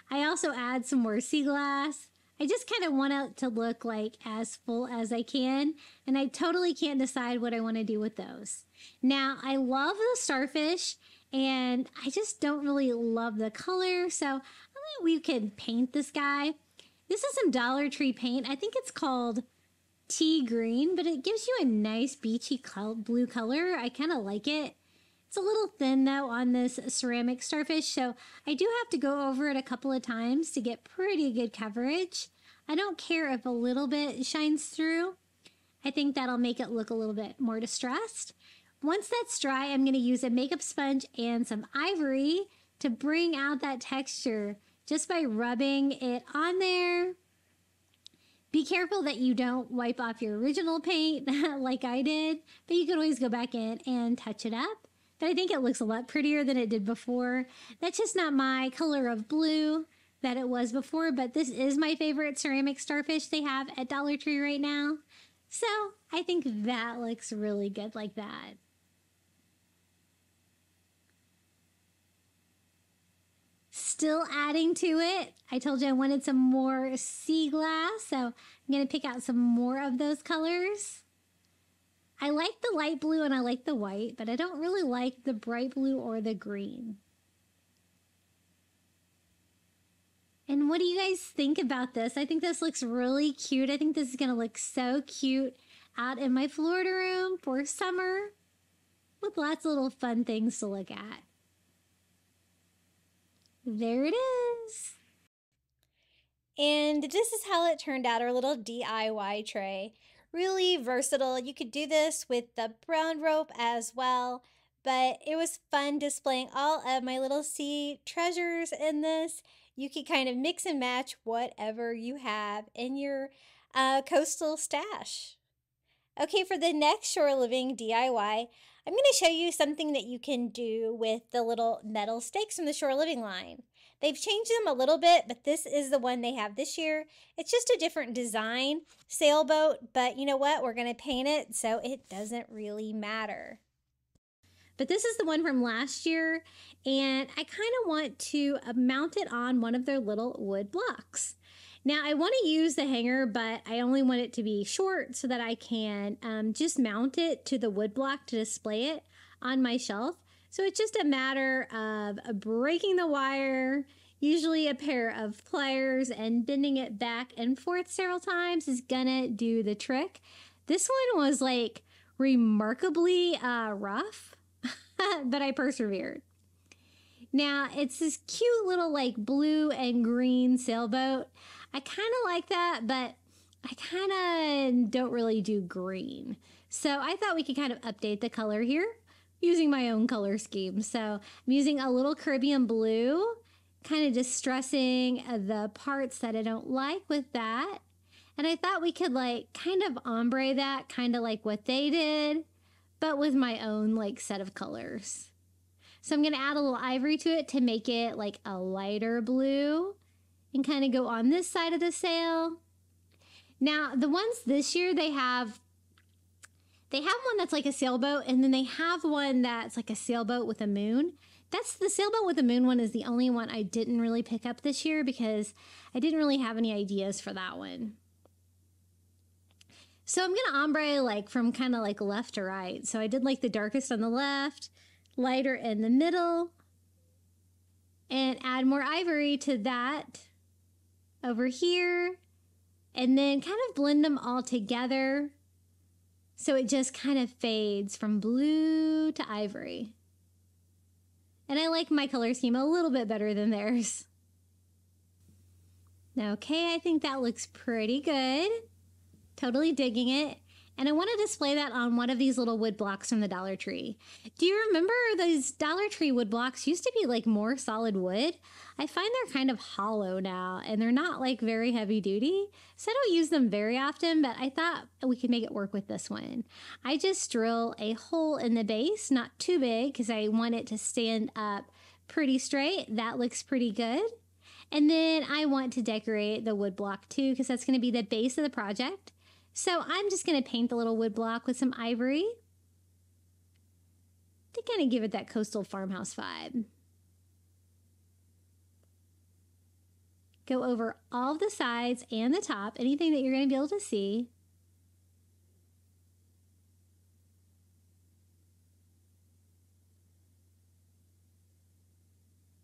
I also add some more sea glass. I just kind of want it to look like as full as I can, and I totally can't decide what I want to do with those. Now, I love the starfish, and I just don't really love the color, so I'm we could paint this guy. This is some Dollar Tree paint. I think it's called tea green, but it gives you a nice beachy blue color. I kind of like it. It's a little thin though on this ceramic starfish, so I do have to go over it a couple of times to get pretty good coverage. I don't care if a little bit shines through. I think that'll make it look a little bit more distressed. Once that's dry, I'm going to use a makeup sponge and some ivory to bring out that texture just by rubbing it on there. Be careful that you don't wipe off your original paint like I did, but you can always go back in and touch it up. But I think it looks a lot prettier than it did before. That's just not my color of blue that it was before, but this is my favorite ceramic starfish they have at Dollar Tree right now. So I think that looks really good like that. Still adding to it. I told you I wanted some more sea glass, so I'm going to pick out some more of those colors. I like the light blue and I like the white, but I don't really like the bright blue or the green. And what do you guys think about this? I think this looks really cute. I think this is going to look so cute out in my Florida room for summer with lots of little fun things to look at. There it is. And this is how it turned out, our little DIY tray. Really versatile. You could do this with the brown rope as well, but it was fun displaying all of my little sea treasures in this. You could kind of mix and match whatever you have in your coastal stash. Okay, for the next shore living DIY, I'm going to show you something that you can do with the little metal stakes from the shore living line. They've changed them a little bit, but this is the one they have this year. It's just a different design, sailboat, but you know what? We're going to paint it, so it doesn't really matter. But this is the one from last year, and I kind of want to mount it on one of their little wood blocks. Now, I want to use the hanger, but I only want it to be short so that I can just mount it to the wood block to display it on my shelf. So it's just a matter of breaking the wire, usually a pair of pliers, and bending it back and forth several times is gonna do the trick. This one was like remarkably rough, but I persevered. Now, it's this cute little like blue and green sailboat. I kind of like that, but I kind of don't really do green. So I thought we could kind of update the color here using my own color scheme. So I'm using a little Caribbean blue, kind of distressing the parts that I don't like with that. And I thought we could like kind of ombre that, kind of like what they did, but with my own like set of colors. So I'm going to add a little ivory to it to make it like a lighter blue and kind of go on this side of the sail. Now, the ones this year, they have one that's like a sailboat, and then they have one that's like a sailboat with a moon. That's the sailboat with the moon one is the only one I didn't really pick up this year because I didn't really have any ideas for that one. So I'm going to ombre like from kind of like left to right. So I did like the darkest on the left, lighter in the middle, and add more ivory to that over here, and then kind of blend them all together so it just kind of fades from blue to ivory. And I like my color scheme a little bit better than theirs. Okay, I think that looks pretty good. Totally digging it. And I want to display that on one of these little wood blocks from the Dollar Tree. Do you remember those Dollar Tree wood blocks used to be like more solid wood? I find they're kind of hollow now and they're not like very heavy duty. So I don't use them very often, but I thought we could make it work with this one. I just drill a hole in the base, not too big because I want it to stand up pretty straight. That looks pretty good. And then I want to decorate the wood block too because that's going to be the base of the project. So I'm just going to paint the little wood block with some ivory to kind of give it that coastal farmhouse vibe. Go over all of the sides and the top, anything that you're going to be able to see.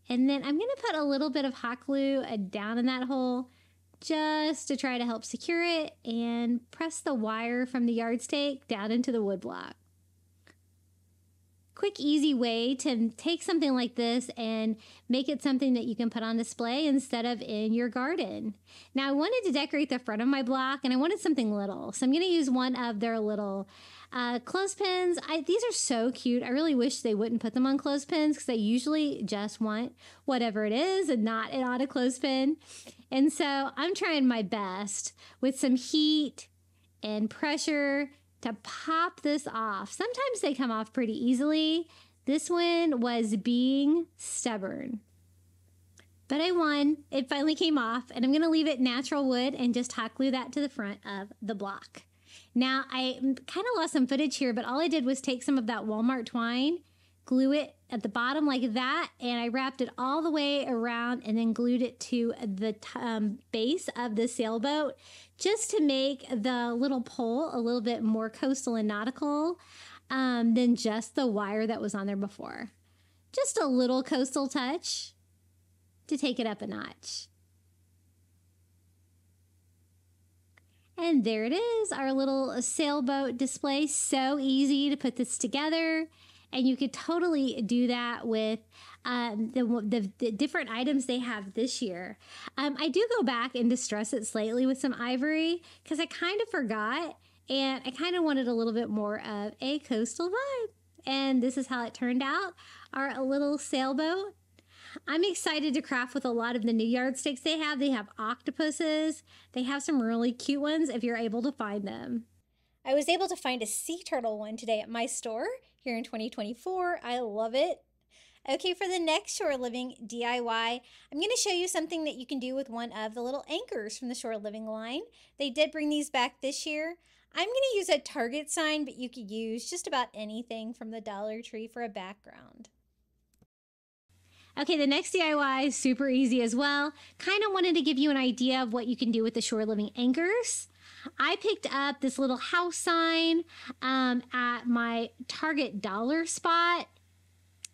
And then I'm going to put a little bit of hot glue down in that hole just to try to help secure it, and press the wire from the yardstake down into the wood block. Quick, easy way to take something like this and make it something that you can put on display instead of in your garden. Now, I wanted to decorate the front of my block, and I wanted something little. So I'm going to use one of their little clothespins. These are so cute. I really wish they wouldn't put them on clothespins, because I usually just want whatever it is and not it on a clothespin. And so I'm trying my best with some heat and pressure to pop this off. Sometimes they come off pretty easily. This one was being stubborn. But I won. It finally came off, and I'm going to leave it natural wood and just hot glue that to the front of the block. Now, I kind of lost some footage here, but all I did was take some of that Walmart twine, glue it at the bottom like that, and I wrapped it all the way around and then glued it to the base of the sailboat, just to make the little pole a little bit more coastal and nautical than just the wire that was on there before. Just a little coastal touch to take it up a notch. And there it is, our little sailboat display. So easy to put this together. And you could totally do that with the different items they have this year. I do go back and distress it slightly with some ivory, because I kind of forgot, and I kind of wanted a little bit more of a coastal vibe. And this is how it turned out, our little sailboat. I'm excited to craft with a lot of the new yardsticks they have. They have octopuses. They have some really cute ones if you're able to find them. I was able to find a sea turtle one today at my store here in 2024. I love it. Okay, for the next Shore Living DIY, I'm going to show you something that you can do with one of the little anchors from the Shore Living line. They did bring these back this year. I'm going to use a Target sign, but you could use just about anything from the Dollar Tree for a background. Okay, the next DIY is super easy as well. Kind of wanted to give you an idea of what you can do with the Shore Living anchors. I picked up this little house sign at my Target dollar spot,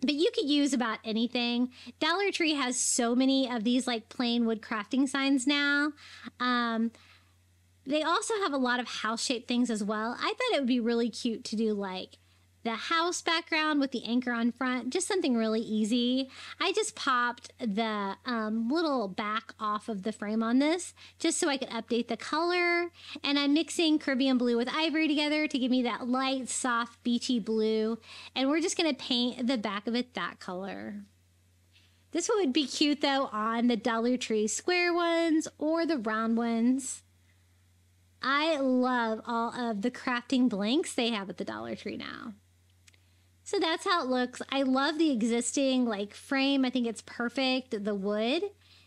but you could use about anything. Dollar Tree has so many of these like plain wood crafting signs now. They also have a lot of house-shaped things as well. I thought it would be really cute to do like the house background with the anchor on front, just something really easy. I just popped the little back off of the frame on this just so I could update the color. And I'm mixing Caribbean blue with ivory together to give me that light, soft, beachy blue. And we're just gonna paint the back of it that color. This one would be cute though on the Dollar Tree square ones or the round ones. I love all of the crafting blanks they have at the Dollar Tree now. So that's how it looks. I love the existing like frame. I think it's perfect, the wood.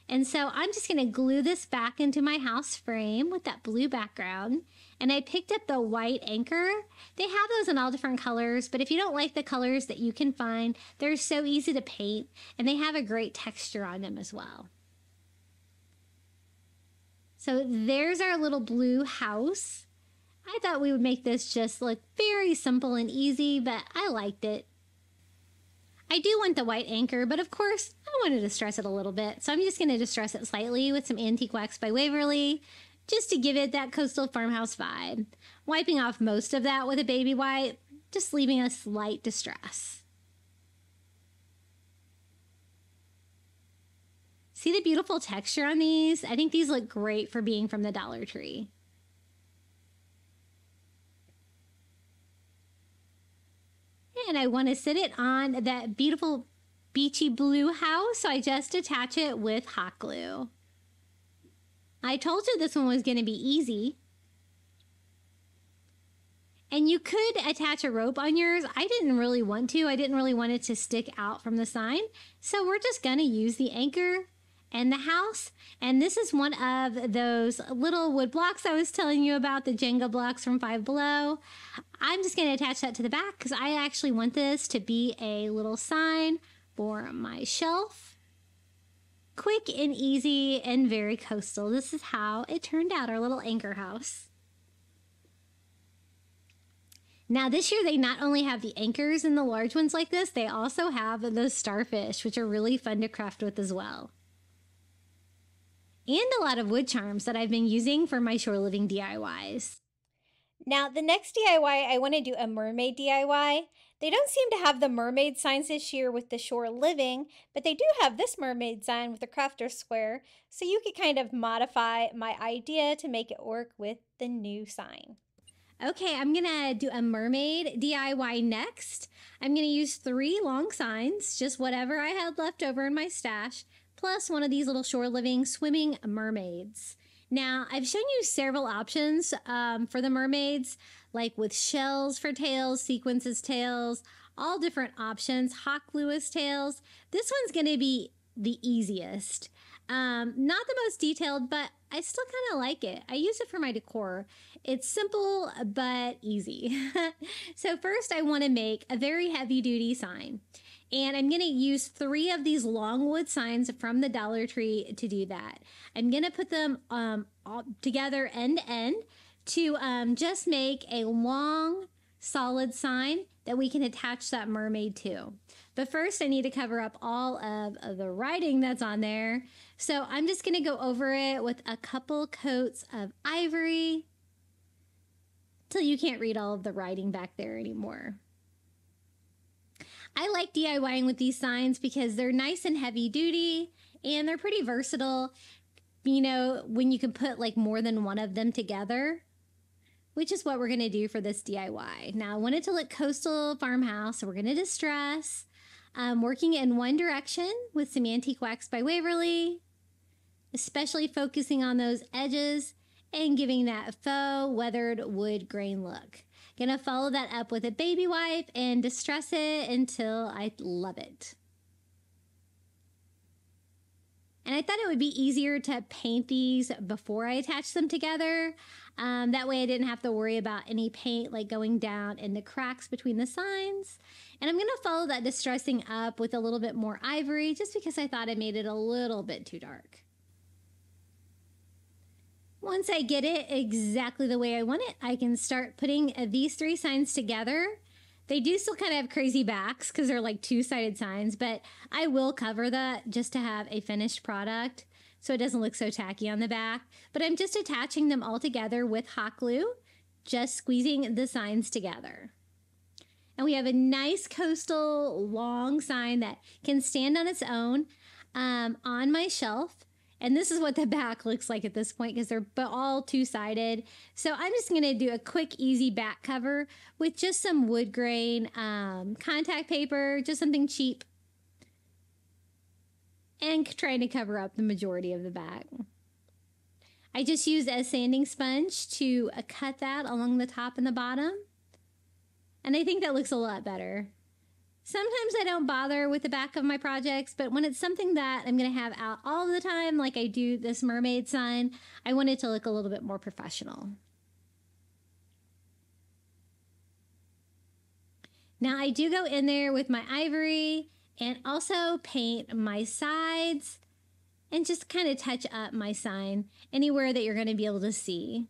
And so I'm just going to glue this back into my house frame with that blue background. And I picked up the white anchor. They have those in all different colors, but if you don't like the colors that you can find, they're so easy to paint, and they have a great texture on them as well. So there's our little blue house. I thought we would make this just look very simple and easy, but I liked it. I do want the white anchor, but of course, I wanted to distress it a little bit. So I'm just going to distress it slightly with some Antique Wax by Waverly, just to give it that coastal farmhouse vibe. Wiping off most of that with a baby wipe, just leaving a slight distress. See the beautiful texture on these? I think these look great for being from the Dollar Tree. And I want to sit it on that beautiful beachy blue house, so I just attach it with hot glue. I told you this one was going to be easy. And you could attach a rope on yours. I didn't really want to. I didn't really want it to stick out from the sign. So we're just going to use the anchor and the house. And this is one of those little wood blocks I was telling you about, the Jenga blocks from Five Below. I'm just going to attach that to the back because I actually want this to be a little sign for my shelf. Quick and easy and very coastal. This is how it turned out, our little anchor house. Now this year they not only have the anchors and the large ones like this, they also have the starfish, which are really fun to craft with as well. And a lot of wood charms that I've been using for my shore living DIYs. Now the next DIY, I want to do a mermaid DIY. They don't seem to have the mermaid signs this year with the shore living, but they do have this mermaid sign with the crafter square, so you could kind of modify my idea to make it work with the new sign. Okay, I'm gonna do a mermaid DIY next. I'm gonna use 3 long signs, just whatever I had left over in my stash, plus one of these little shore living swimming mermaids. Now, I've shown you several options for the mermaids, like with shells for tails, sequences tails, all different options, hot glue as tails. This one's gonna be the easiest. Not the most detailed, but I still kind of like it. I use it for my decor. It's simple, but easy. So first I want to make a very heavy duty sign. And I'm going to use 3 of these long wood signs from the Dollar Tree to do that. I'm going to put them all together end to end to just make a long, solid sign that we can attach that mermaid to. But first I need to cover up all of the writing that's on there. So I'm just going to go over it with a couple coats of ivory till you can't read all of the writing back there anymore. I like DIYing with these signs because they're nice and heavy duty and they're pretty versatile, you know, when you can put like more than one of them together, which is what we're going to do for this DIY. Now I want it to look coastal farmhouse, so we're going to distress. Working in one direction with some antique wax by Waverly, especially focusing on those edges and giving that faux weathered wood grain look. Gonna follow that up with a baby wipe and distress it until I love it. And I thought it would be easier to paint these before I attach them together. That way I didn't have to worry about any paint like going down in the cracks between the signs. And I'm going to follow that distressing up with a little bit more ivory just because I thought I made it a little bit too dark. Once I get it exactly the way I want it, I can start putting these 3 signs together. They do still kind of have crazy backs because they're like 2-sided signs, but I will cover that just to have a finished product so it doesn't look so tacky on the back. But I'm just attaching them all together with hot glue, just squeezing the signs together. And we have a nice coastal long sign that can stand on its own on my shelf. And this is what the back looks like at this point because they're all 2-sided. So I'm just going to do a quick, easy back cover with just some wood grain contact paper, just something cheap. And trying to cover up the majority of the back. I just used a sanding sponge to cut that along the top and the bottom. And I think that looks a lot better. Sometimes I don't bother with the back of my projects, but when it's something that I'm going to have out all the time, like I do this mermaid sign, I want it to look a little bit more professional. Now I do go in there with my ivory and also paint my sides and just kind of touch up my sign anywhere that you're going to be able to see.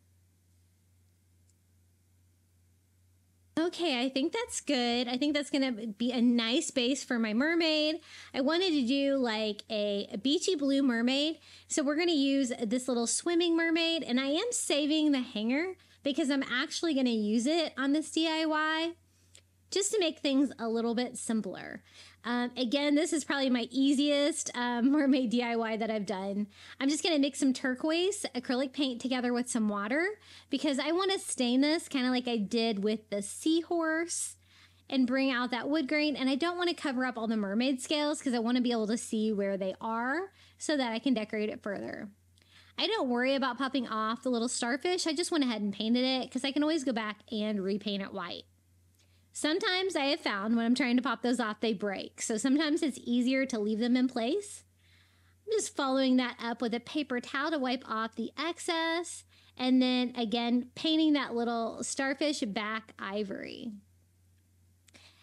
Okay, I think that's good. I think that's going to be a nice base for my mermaid. I wanted to do like a beachy blue mermaid. So we're going to use this little swimming mermaid, and I am saving the hanger because I'm actually going to use it on this DIY just to make things a little bit simpler. Again, this is probably my easiest mermaid DIY that I've done. I'm just going to mix some turquoise acrylic paint together with some water because I want to stain this kind of like I did with the seahorse and bring out that wood grain. And I don't want to cover up all the mermaid scales because I want to be able to see where they are so that I can decorate it further. I don't worry about popping off the little starfish. I just went ahead and painted it because I can always go back and repaint it white. Sometimes I have found when I'm trying to pop those off, they break. So sometimes it's easier to leave them in place. I'm just following that up with a paper towel to wipe off the excess. And then again, painting that little starfish back ivory.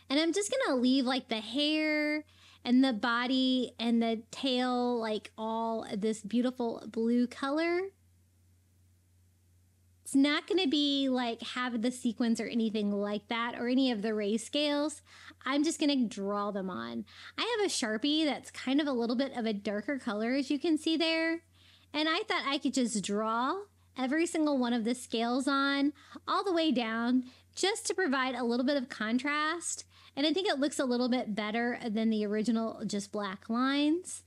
And I'm just going to leave like the hair and the body and the tail, like all this beautiful blue color. It's not going to be like have the sequins or anything like that or any of the raised scales. I'm just going to draw them on. I have a Sharpie that's kind of a little bit of a darker color, as you can see there. And I thought I could just draw every single one of the scales on all the way down just to provide a little bit of contrast. And I think it looks a little bit better than the original just black lines.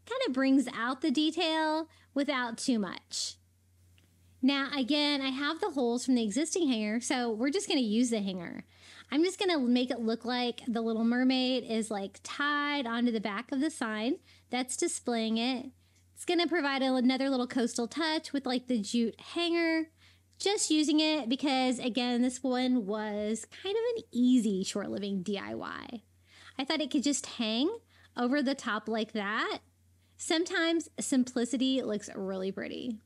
Kind of brings out the detail without too much. Now, again, I have the holes from the existing hanger, so we're just going to use the hanger. I'm just going to make it look like the little mermaid is like tied onto the back of the sign. That's displaying it. It's going to provide another little coastal touch with like the jute hanger. Just using it because, again, this one was kind of an easy short living DIY. I thought it could just hang over the top like that. Sometimes simplicity looks really pretty.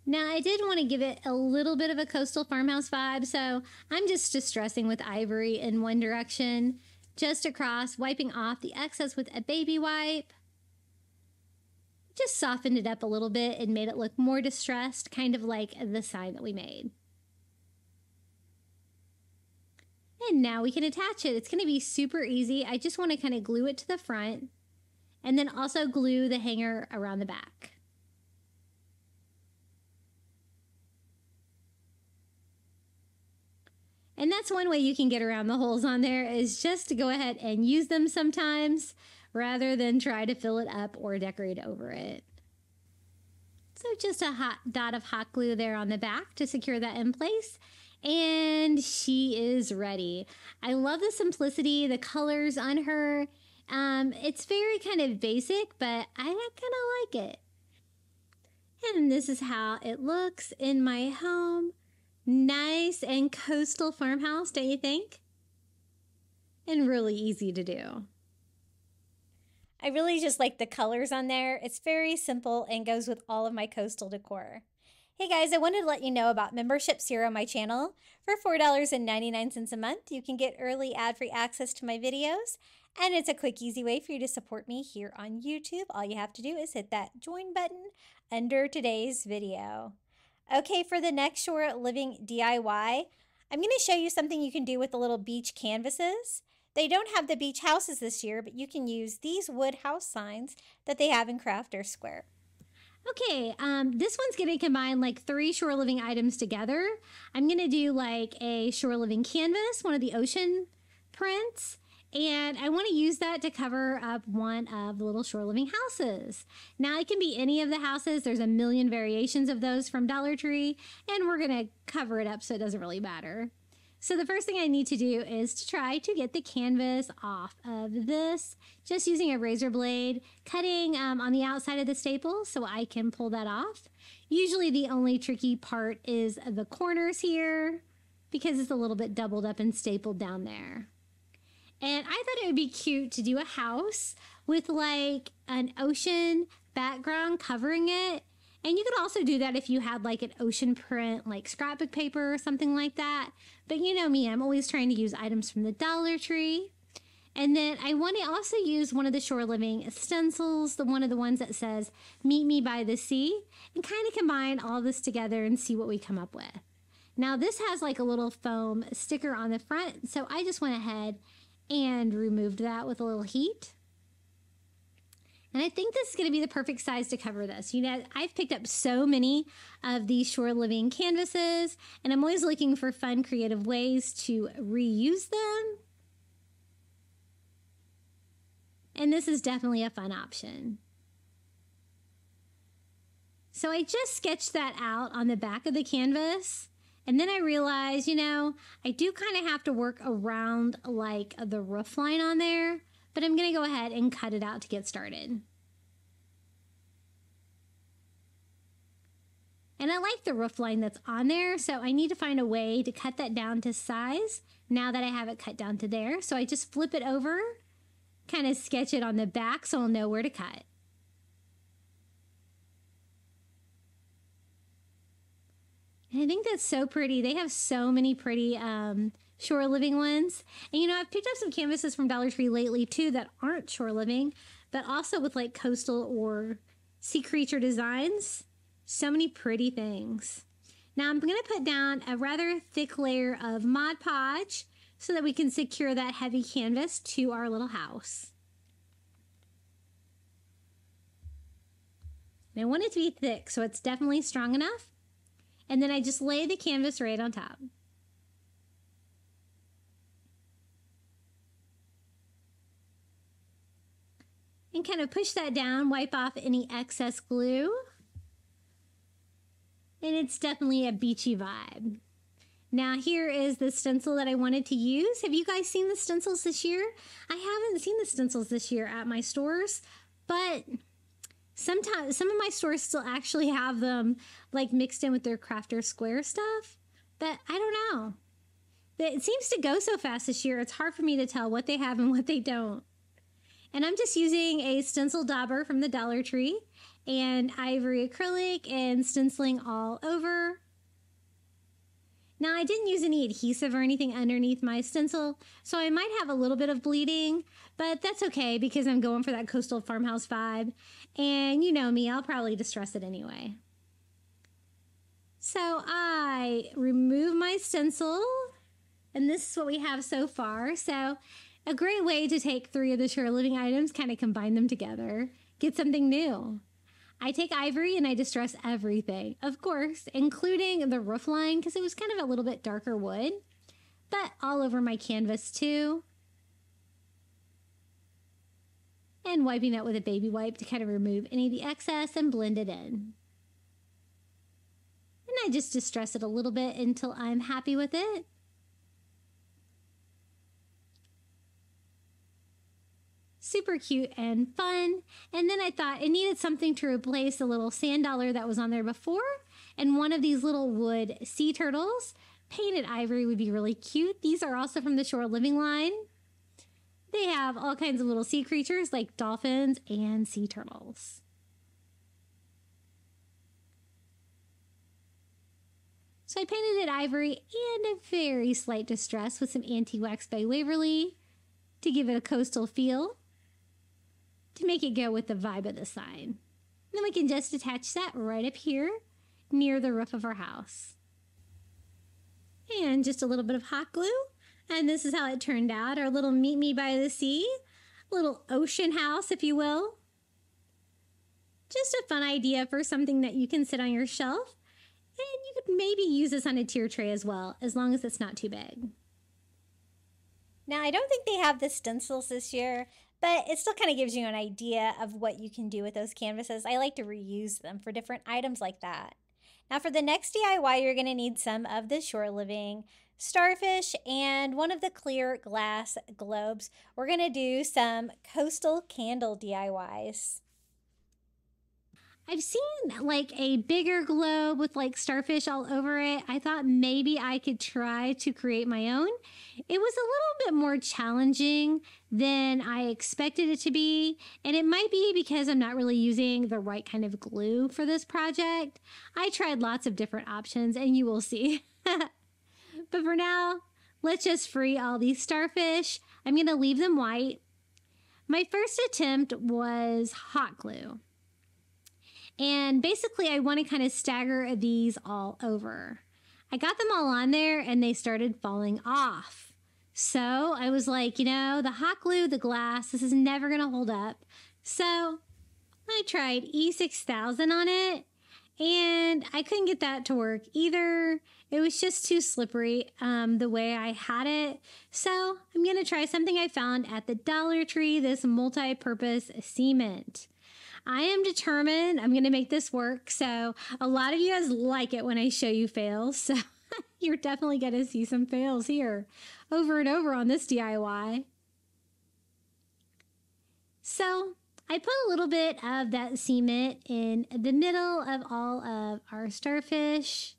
Now, I did want to give it a little bit of a coastal farmhouse vibe, so I'm just distressing with ivory in one direction, just across, wiping off the excess with a baby wipe. Just softened it up a little bit and made it look more distressed, kind of like the sign that we made. And now we can attach it. It's going to be super easy. I just want to kind of glue it to the front and then also glue the hanger around the back. And that's one way you can get around the holes on there, is just to go ahead and use them sometimes rather than try to fill it up or decorate over it. So just a hot dot of hot glue there on the back to secure that in place. And she is ready. I love the simplicity, the colors on her. It's very kind of basic, but I kind of like it. And this is how it looks in my home. Nice and coastal farmhouse, don't you think? And really easy to do. I really just like the colors on there. It's very simple and goes with all of my coastal decor. Hey guys, I wanted to let you know about memberships here on my channel. For $4.99 a month, you can get early ad-free access to my videos, and it's a quick, easy way for you to support me here on YouTube. All you have to do is hit that join button under today's video. Okay, for the next shore living DIY, I'm going to show you something you can do with the little beach canvases. They don't have the beach houses this year, but you can use these wood house signs that they have in Craft or Square. Okay, this one's going to combine like 3 shore living items together. I'm going to do like a shore living canvas, one of the ocean prints, and I want to use that to cover up one of the little shore living houses. Now, it can be any of the houses. There's a million variations of those from Dollar Tree, and we're going to cover it up so it doesn't really matter. So the first thing I need to do is to try to get the canvas off of this, just using a razor blade, cutting on the outside of the staple so I can pull that off. Usually the only tricky part is the corners here because it's a little bit doubled up and stapled down there. And I thought it would be cute to do a house with like an ocean background covering it. And you could also do that if you had like an ocean print, like scrapbook paper or something like that. But you know me, I'm always trying to use items from the Dollar Tree. And then I want to also use one of the Shore Living stencils, one of the ones that says, "Meet me by the sea," and kind of combine all this together and see what we come up with. Now this has like a little foam sticker on the front, so I just went ahead and removed that with a little heat. And I think this is going to be the perfect size to cover this. You know, I've picked up so many of these Shore Living canvases, and I'm always looking for fun, creative ways to reuse them. And this is definitely a fun option. So I just sketched that out on the back of the canvas. And then I realized, you know, I do kind of have to work around like the roof line on there. But I'm going to go ahead and cut it out to get started. And I like the roof line that's on there, so I need to find a way to cut that down to size now that I have it cut down to there. So I just flip it over, kind of sketch it on the back so I'll know where to cut. And I think that's so pretty. They have so many pretty Shore Living ones. And you know, I've picked up some canvases from Dollar Tree lately too that aren't Shore Living, but also with like coastal or sea creature designs. So many pretty things. Now I'm going to put down a rather thick layer of Mod Podge so that we can secure that heavy canvas to our little house. And I want it to be thick, so it's definitely strong enough. And then I just lay the canvas right on top. And kind of push that down, wipe off any excess glue. And it's definitely a beachy vibe. Now here is the stencil that I wanted to use. Have you guys seen the stencils this year? I haven't seen the stencils this year at my stores, but sometimes some of my stores still actually have them like mixed in with their Crafter Square stuff. But I don't know. It seems to go so fast this year, it's hard for me to tell what they have and what they don't. And I'm just using a stencil dauber from the Dollar Tree and ivory acrylic and stenciling all over. Now I didn't use any adhesive or anything underneath my stencil, so I might have a little bit of bleeding, but that's okay because I'm going for that coastal farmhouse vibe. And you know me, I'll probably distress it anyway. So I remove my stencil, and this is what we have so far. So a great way to take 3 of the Shore Living items, kind of combine them together, get something new. I take ivory and I distress everything, of course, including the roof line because it was kind of a little bit darker wood, but all over my canvas too. And wiping that with a baby wipe to kind of remove any of the excess and blend it in. And I just distress it a little bit until I'm happy with it. Super cute and fun. And then I thought it needed something to replace the little sand dollar that was on there before. And one of these little wood sea turtles, painted ivory, would be really cute. These are also from the Shore Living line. They have all kinds of little sea creatures like dolphins and sea turtles. So I painted it ivory and a very slight distress with some anti-wax by Waverly to give it a coastal feel, to make it go with the vibe of the sign. Then we can just attach that right up here near the roof of our house. And just a little bit of hot glue. And this is how it turned out. Our little meet me by the sea, little ocean house, if you will. Just a fun idea for something that you can sit on your shelf. And you could maybe use this on a tier tray as well, as long as it's not too big. Now, I don't think they have the stencils this year, but it still kind of gives you an idea of what you can do with those canvases. I like to reuse them for different items like that. Now, for the next DIY, you're going to need some of the Shore Living starfish and one of the clear glass globes. We're going to do some coastal candle DIYs. I've seen like a bigger globe with like starfish all over it. I thought maybe I could try to create my own. It was a little bit more challenging than I expected it to be. And it might be because I'm not really using the right kind of glue for this project. I tried lots of different options and you will see. But for now, let's just free all these starfish. I'm going to leave them white. My first attempt was hot glue. And basically, I want to kind of stagger these all over. I got them all on there and they started falling off. So I was like, you know, the hot glue, the glass, this is never going to hold up. So I tried E6000 on it and I couldn't get that to work either. It was just too slippery the way I had it. So I'm going to try something I found at the Dollar Tree, this multi-purpose cement. I am determined I'm going to make this work. So a lot of you guys like it when I show you fails. So you're definitely going to see some fails here over and over on this DIY. So I put a little bit of that cement in the middle of all of our starfish.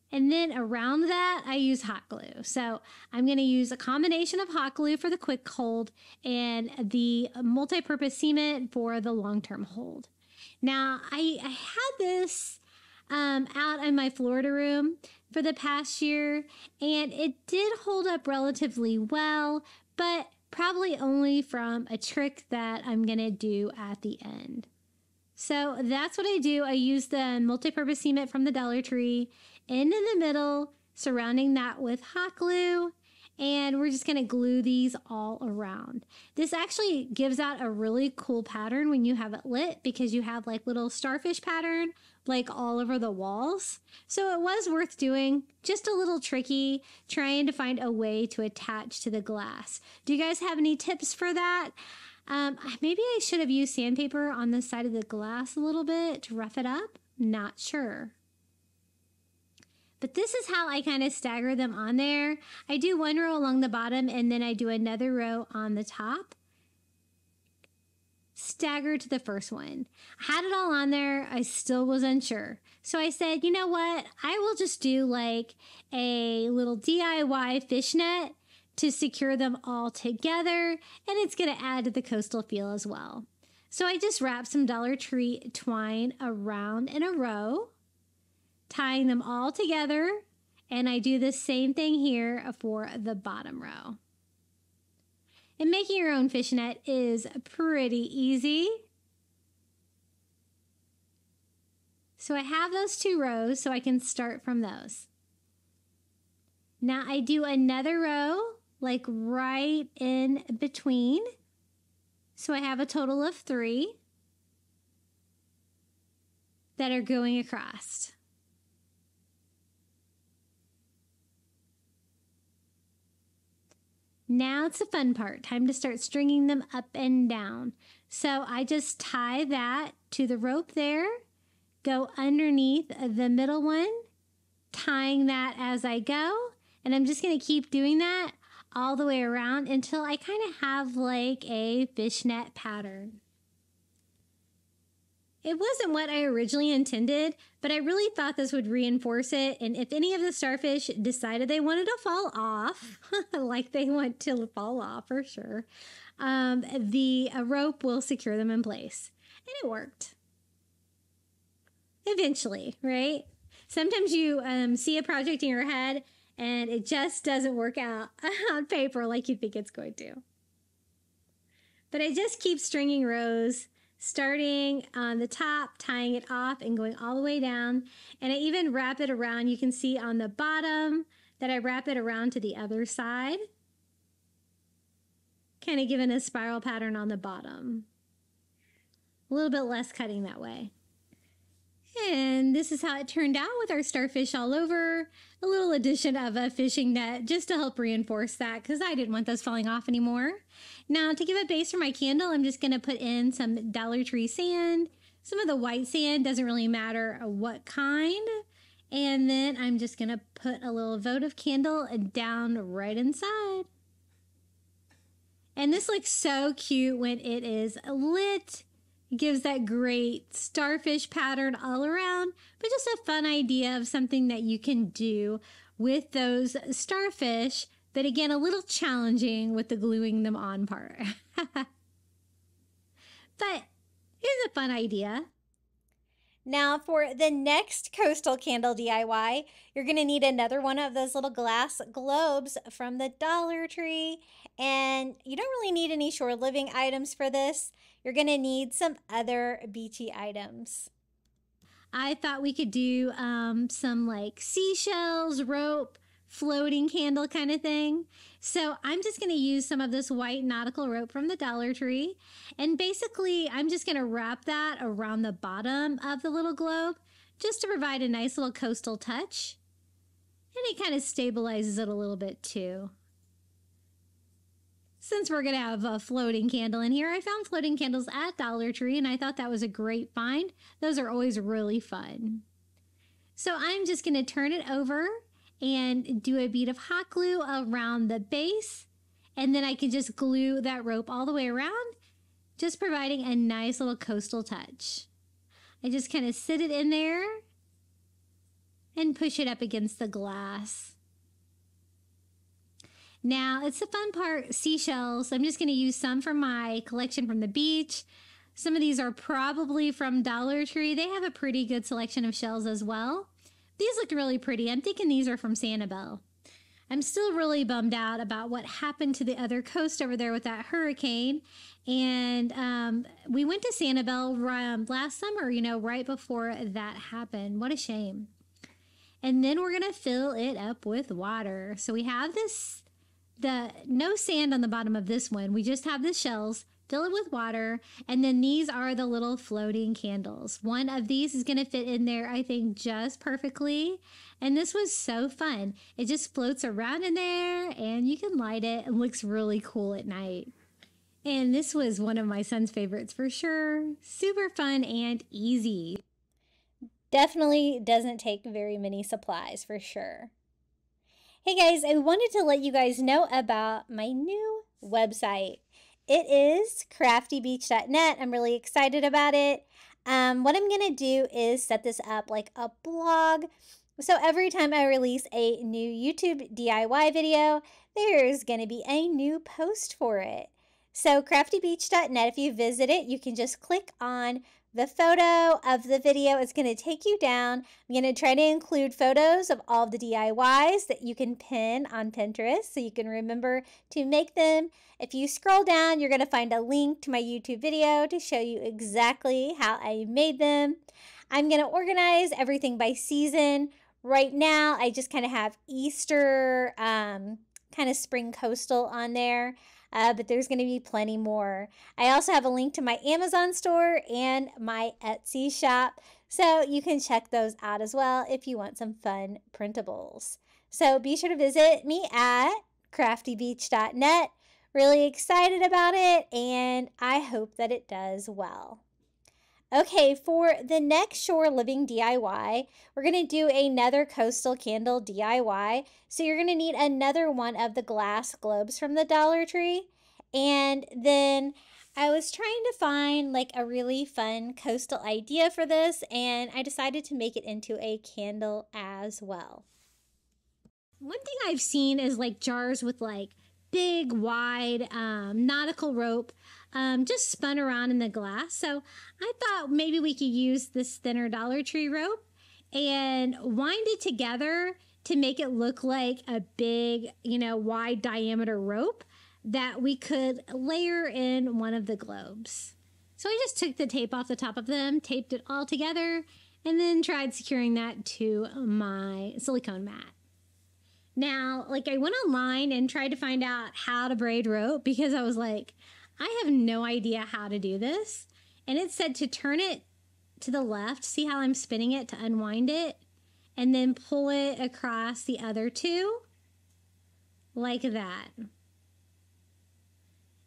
And then around that, I use hot glue. So I'm going to use a combination of hot glue for the quick hold and the multi-purpose cement for the long-term hold. Now, I had this out in my Florida room for the past year, and it did hold up relatively well, but probably only from a trick that I'm going to do at the end. So that's what I do. I use the multi-purpose cement from the Dollar Tree in the middle, surrounding that with hot glue. And we're just going to glue these all around. This actually gives out a really cool pattern when you have it lit, because you have like little starfish pattern like all over the walls. So it was worth doing. Just a little tricky, trying to find a way to attach to the glass. Do you guys have any tips for that? Maybe I should have used sandpaper on the side of the glass a little bit to rough it up. Not sure. But this is how I kind of stagger them on there. I do one row along the bottom, and then I do another row on the top. Stagger to the first one. I had it all on there. I still was unsure. So I said, you know what? I will just do like a little DIY fishnet to secure them all together, and it's going to add to the coastal feel as well. So I just wrap some Dollar Tree twine around in a row, tying them all together, and I do the same thing here for the bottom row. And making your own fishnet is pretty easy. So I have those 2 rows, so I can start from those. Now I do another row like right in between. So I have a total of 3 that are going across. Now it's the fun part. Time to start stringing them up and down. So I just tie that to the rope there, go underneath the middle one, tying that as I go. And I'm just going to keep doing that all the way around until I kind of have like a fishnet pattern. It wasn't what I originally intended, but I really thought this would reinforce it. And if any of the starfish decided they wanted to fall off, like they want to fall off for sure, the rope will secure them in place. And it worked. Eventually, right? Sometimes you see a project in your head and it just doesn't work out on paper like you think it's going to. But I just keep stringing rows, starting on the top, tying it off and going all the way down. And I even wrap it around. You can see on the bottom that I wrap it around to the other side, kind of giving a spiral pattern on the bottom. A little bit less cutting that way. And this is how it turned out with our starfish all over. A little addition of a fishing net just to help reinforce that, because I didn't want those falling off anymore. Now to give a base for my candle, I'm just going to put in some Dollar Tree sand. Some of the white sand, doesn't really matter what kind. And then I'm just going to put a little votive candle down right inside. And this looks so cute when it is lit. It gives that great starfish pattern all around, but just a fun idea of something that you can do with those starfish, but again, a little challenging with the gluing them on part. But it's a fun idea. Now for the next coastal candle DIY, you're going to need another one of those little glass globes from the Dollar Tree. And you don't really need any shore living items for this. You're going to need some other beachy items. I thought we could do some like seashells, rope, floating candle kind of thing. So I'm just going to use some of this white nautical rope from the Dollar Tree. And basically, I'm just going to wrap that around the bottom of the little globe just to provide a nice little coastal touch. And it kind of stabilizes it a little bit too. Since we're going to have a floating candle in here, I found floating candles at Dollar Tree, and I thought that was a great find. Those are always really fun. So I'm just going to turn it over and do a bead of hot glue around the base, and then I can just glue that rope all the way around, just providing a nice little coastal touch. I just kind of sit it in there and push it up against the glass. Now, it's the fun part, seashells. I'm just going to use some from my collection from the beach. Some of these are probably from Dollar Tree. They have a pretty good selection of shells as well. These look really pretty. I'm thinking these are from Sanibel. I'm still really bummed out about what happened to the other coast over there with that hurricane. And we went to Sanibel last summer, you know, right before that happened. What a shame. And then we're going to fill it up with water. So we have no sand on the bottom of this one. We just have the shells. Fill it with water, and then these are the little floating candles. One of these is going to fit in there, I think, just perfectly. And this was so fun. It just floats around in there, and you can light it. It looks really cool at night. And this was one of my son's favorites for sure. Super fun and easy. Definitely doesn't take very many supplies for sure. Hey guys, I wanted to let you guys know about my new website. It is craftybeach.net. I'm really excited about it. What I'm going to do is set this up like a blog. So every time I release a new YouTube DIY video, there's going to be a new post for it. So craftybeach.net, if you visit it, you can just click on the photo of the video. It's going to take you down. I'm going to try to include photos of all the DIYs that you can pin on Pinterest so you can remember to make them. If you scroll down, you're going to find a link to my YouTube video to show you exactly how I made them. I'm going to organize everything by season. Right now, I just kind of have Easter, kind of spring coastal on there. But there's going to be plenty more. I also have a link to my Amazon store and my Etsy shop, so you can check those out as well if you want some fun printables. So be sure to visit me at craftybeach.net. Really excited about it, and I hope that it does well. Okay, for the next shore living DIY, we're going to do another coastal candle DIY. So you're going to need another one of the glass globes from the Dollar Tree. And then I was trying to find like a really fun coastal idea for this, and I decided to make it into a candle as well. One thing I've seen is like jars with like big, wide nautical rope just spun around in the glass. So I thought maybe we could use this thinner Dollar Tree rope and wind it together to make it look like a big, you know, wide diameter rope that we could layer in one of the globes. So I just took the tape off the top of them, taped it all together, and then tried securing that to my silicone mat. Now, like I went online and tried to find out how to braid rope because I was like, I have no idea how to do this. And it said to turn it to the left, see how I'm spinning it to unwind it, and then pull it across the other two like that.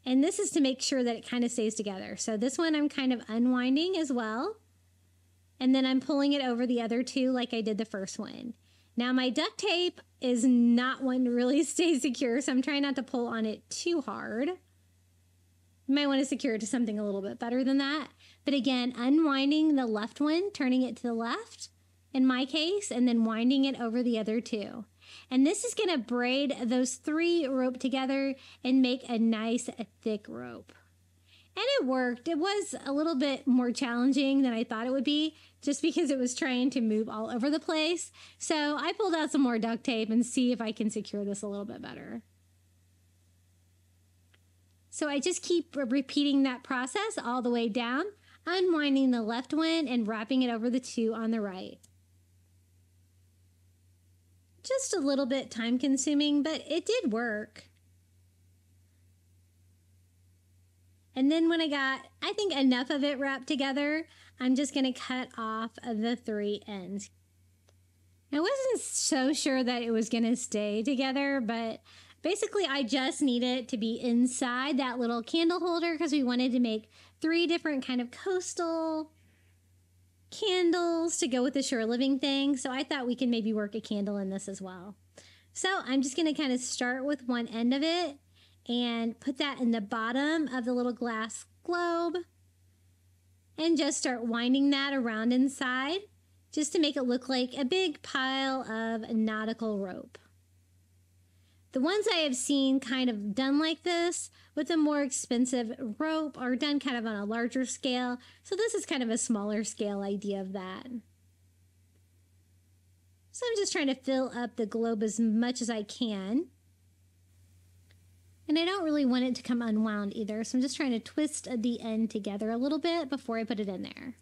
And this is to make sure that it kind of stays together. So this one I'm kind of unwinding as well. And then I'm pulling it over the other two like I did the first one. Now my duct tape is not one to really stay secure, so I'm trying not to pull on it too hard. You might want to secure it to something a little bit better than that. But again, unwinding the left one, turning it to the left in my case, and then winding it over the other two. And this is going to braid those three rope together and make a nice thick rope. And it worked. It was a little bit more challenging than I thought it would be just because it was trying to move all over the place. So I pulled out some more duct tape and see if I can secure this a little bit better. So I just keep repeating that process all the way down, unwinding the left one and wrapping it over the two on the right. Just a little bit time consuming, but it did work. And then when I got, I think, enough of it wrapped together, I'm just going to cut off the three ends. I wasn't so sure that it was going to stay together, but basically I just need it to be inside that little candle holder because we wanted to make 3 different kind of coastal candles to go with the shore living thing. So I thought we could maybe work a candle in this as well. So I'm just going to kind of start with one end of it and put that in the bottom of the little glass globe and just start winding that around inside just to make it look like a big pile of nautical rope. The ones I have seen kind of done like this with a more expensive rope are done kind of on a larger scale. So this is kind of a smaller scale idea of that. So I'm just trying to fill up the globe as much as I can. And I don't really want it to come unwound either, so I'm just trying to twist the end together a little bit before I put it in there.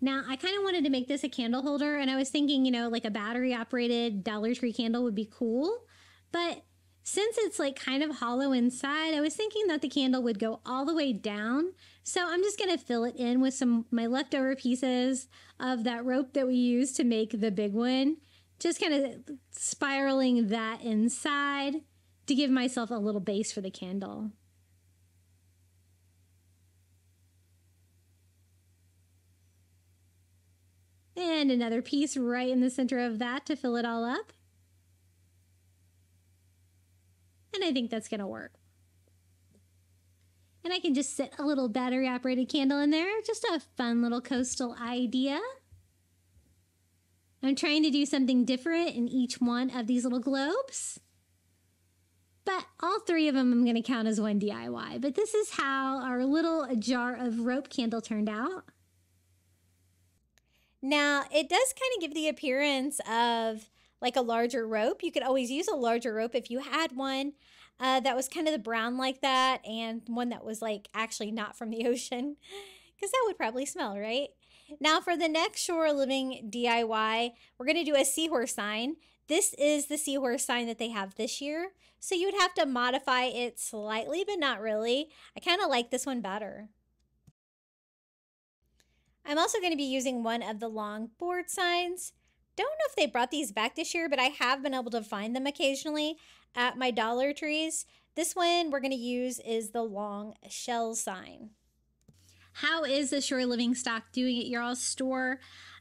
Now, I kind of wanted to make this a candle holder, and I was thinking, you know, like a battery-operated Dollar Tree candle would be cool. But since it's like kind of hollow inside, I was thinking that the candle would go all the way down. So I'm just going to fill it in with my leftover pieces of that rope that we used to make the big one. Just kind of spiraling that inside to give myself a little base for the candle. And another piece right in the center of that to fill it all up. And I think that's going to work. And I can just sit a little battery-operated candle in there. Just a fun little coastal idea. I'm trying to do something different in each one of these little globes. But all three of them I'm going to count as one DIY. But this is how our little jar of rope candle turned out. Now, it does kind of give the appearance of like a larger rope. You could always use a larger rope if you had one that was kind of the brown like that, and one that was like actually not from the ocean, because that would probably smell, right? Now for the next Shore Living DIY, we're going to do a seahorse sign. This is the seahorse sign that they have this year, so you would have to modify it slightly, but not really. I kind of like this one better. I'm also going to be using one of the long board signs. Don't know if they brought these back this year, but I have been able to find them occasionally at my Dollar Trees. This one we're going to use is the long shell sign. How is the Shore Living stock doing at your all's store?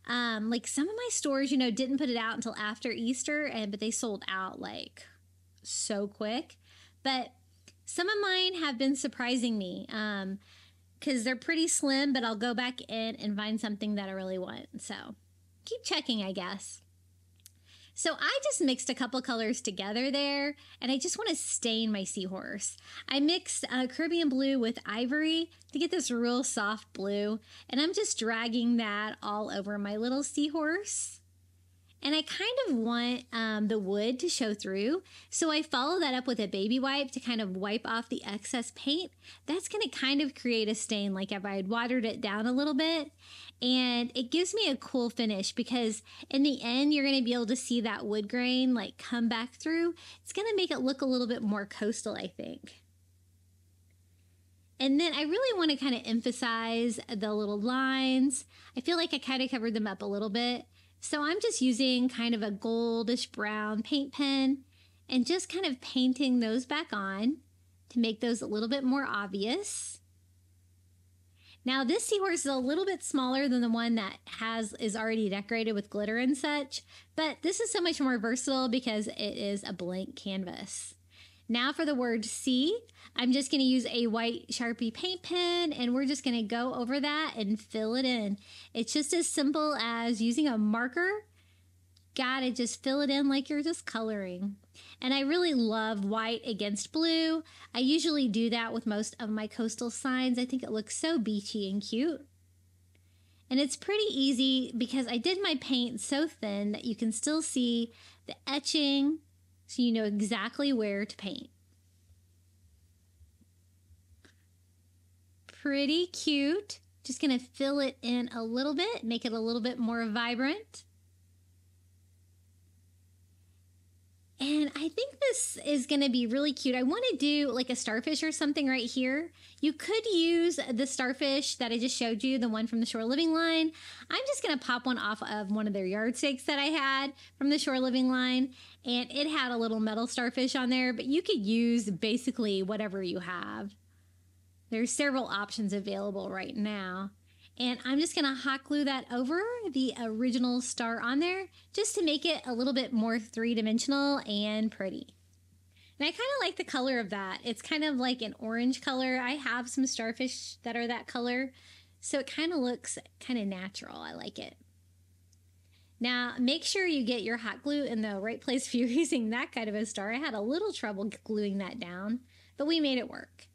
Like some of my stores, you know, didn't put it out until after Easter, but they sold out like so quick. But some of mine have been surprising me. Because they're pretty slim, but I'll go back in and find something that I really want. So keep checking, I guess. So I just mixed a couple colors together there, and I just want to stain my seahorse. I mixed Caribbean blue with ivory to get this real soft blue, and I'm just dragging that all over my little seahorse. And I kind of want the wood to show through, so I follow that up with a baby wipe to kind of wipe off the excess paint. That's going to kind of create a stain like if I had watered it down a little bit. And it gives me a cool finish because in the end, you're going to be able to see that wood grain like come back through. It's going to make it look a little bit more coastal, I think. And then I really want to kind of emphasize the little lines. I feel like I kind of covered them up a little bit. So I'm just using kind of a goldish brown paint pen and just kind of painting those back on to make those a little bit more obvious. Now this seahorse is a little bit smaller than the one that is already decorated with glitter and such, but this is so much more versatile because it is a blank canvas. Now for the word sea, I'm just going to use a white Sharpie paint pen, and we're just going to go over that and fill it in. It's just as simple as using a marker. Gotta just fill it in like you're just coloring. And I really love white against blue. I usually do that with most of my coastal signs. I think it looks so beachy and cute. And it's pretty easy because I did my paint so thin that you can still see the etching, so you know exactly where to paint. Pretty cute. Just gonna fill it in a little bit, make it a little bit more vibrant. And I think this is going to be really cute. I want to do like a starfish or something right here. You could use the starfish that I just showed you, the one from the Shore Living line. I'm just going to pop one off of one of their yardsticks that I had from the Shore Living line. And it had a little metal starfish on there, but you could use basically whatever you have. There's several options available right now. And I'm just going to hot glue that over the original star on there just to make it a little bit more three-dimensional and pretty. And I kind of like the color of that. It's kind of like an orange color. I have some starfish that are that color, so it kind of looks kind of natural. I like it. Now, make sure you get your hot glue in the right place if you're using that kind of a star. I had a little trouble gluing that down, but we made it work.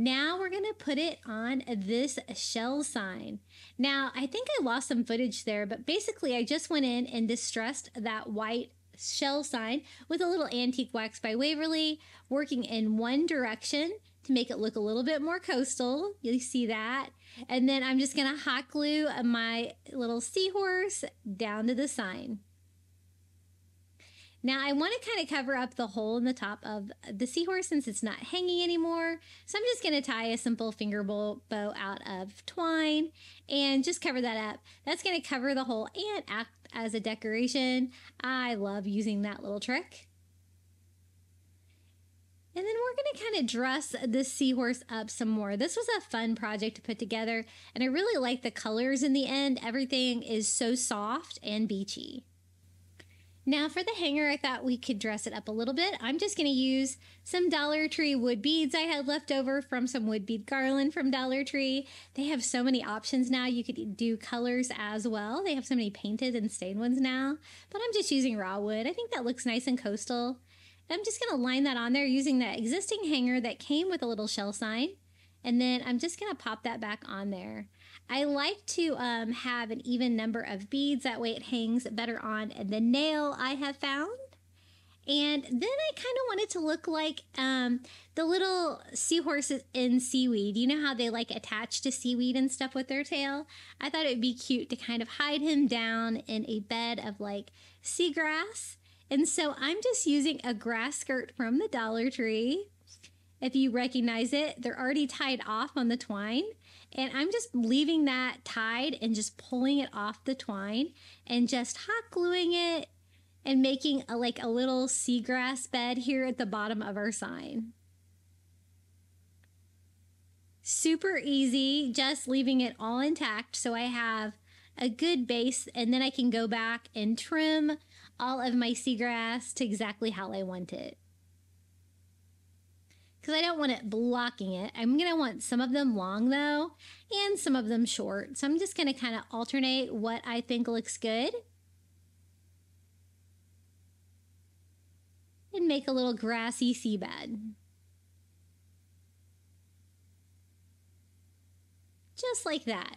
Now we're going to put it on this shell sign. Now, I think I lost some footage there, but basically I just went in and distressed that white shell sign with a little antique wax by Waverly, working in one direction to make it look a little bit more coastal. You see that? And then I'm just going to hot glue my little seahorse down to the sign. Now I want to kind of cover up the hole in the top of the seahorse since it's not hanging anymore. So I'm just going to tie a simple finger bow out of twine and just cover that up. That's going to cover the hole and act as a decoration. I love using that little trick. And then we're going to kind of dress this seahorse up some more. This was a fun project to put together, and I really like the colors in the end. Everything is so soft and beachy. Now for the hanger, I thought we could dress it up a little bit. I'm just going to use some Dollar Tree wood beads I had left over from some wood bead garland from Dollar Tree. They have so many options now. You could do colors as well. They have so many painted and stained ones now, but I'm just using raw wood. I think that looks nice and coastal. I'm just going to line that on there using that existing hanger that came with a little shell sign. And then I'm just going to pop that back on there. I like to have an even number of beads. That way it hangs better on the nail I have found. And then I kind of want it to look like the little seahorses in seaweed. You know how they like attach to seaweed and stuff with their tail? I thought it would be cute to kind of hide him down in a bed of like seagrass. And so I'm just using a grass skirt from the Dollar Tree. If you recognize it, they're already tied off on the twine. And I'm just leaving that tied and just pulling it off the twine and just hot gluing it and making a little seagrass bed here at the bottom of our sign. Super easy, just leaving it all intact so I have a good base, and then I can go back and trim all of my seagrass to exactly how I want it. Because I don't want it blocking it. I'm going to want some of them long though, and some of them short. So I'm just going to kind of alternate what I think looks good. And make a little grassy seabed. Just like that.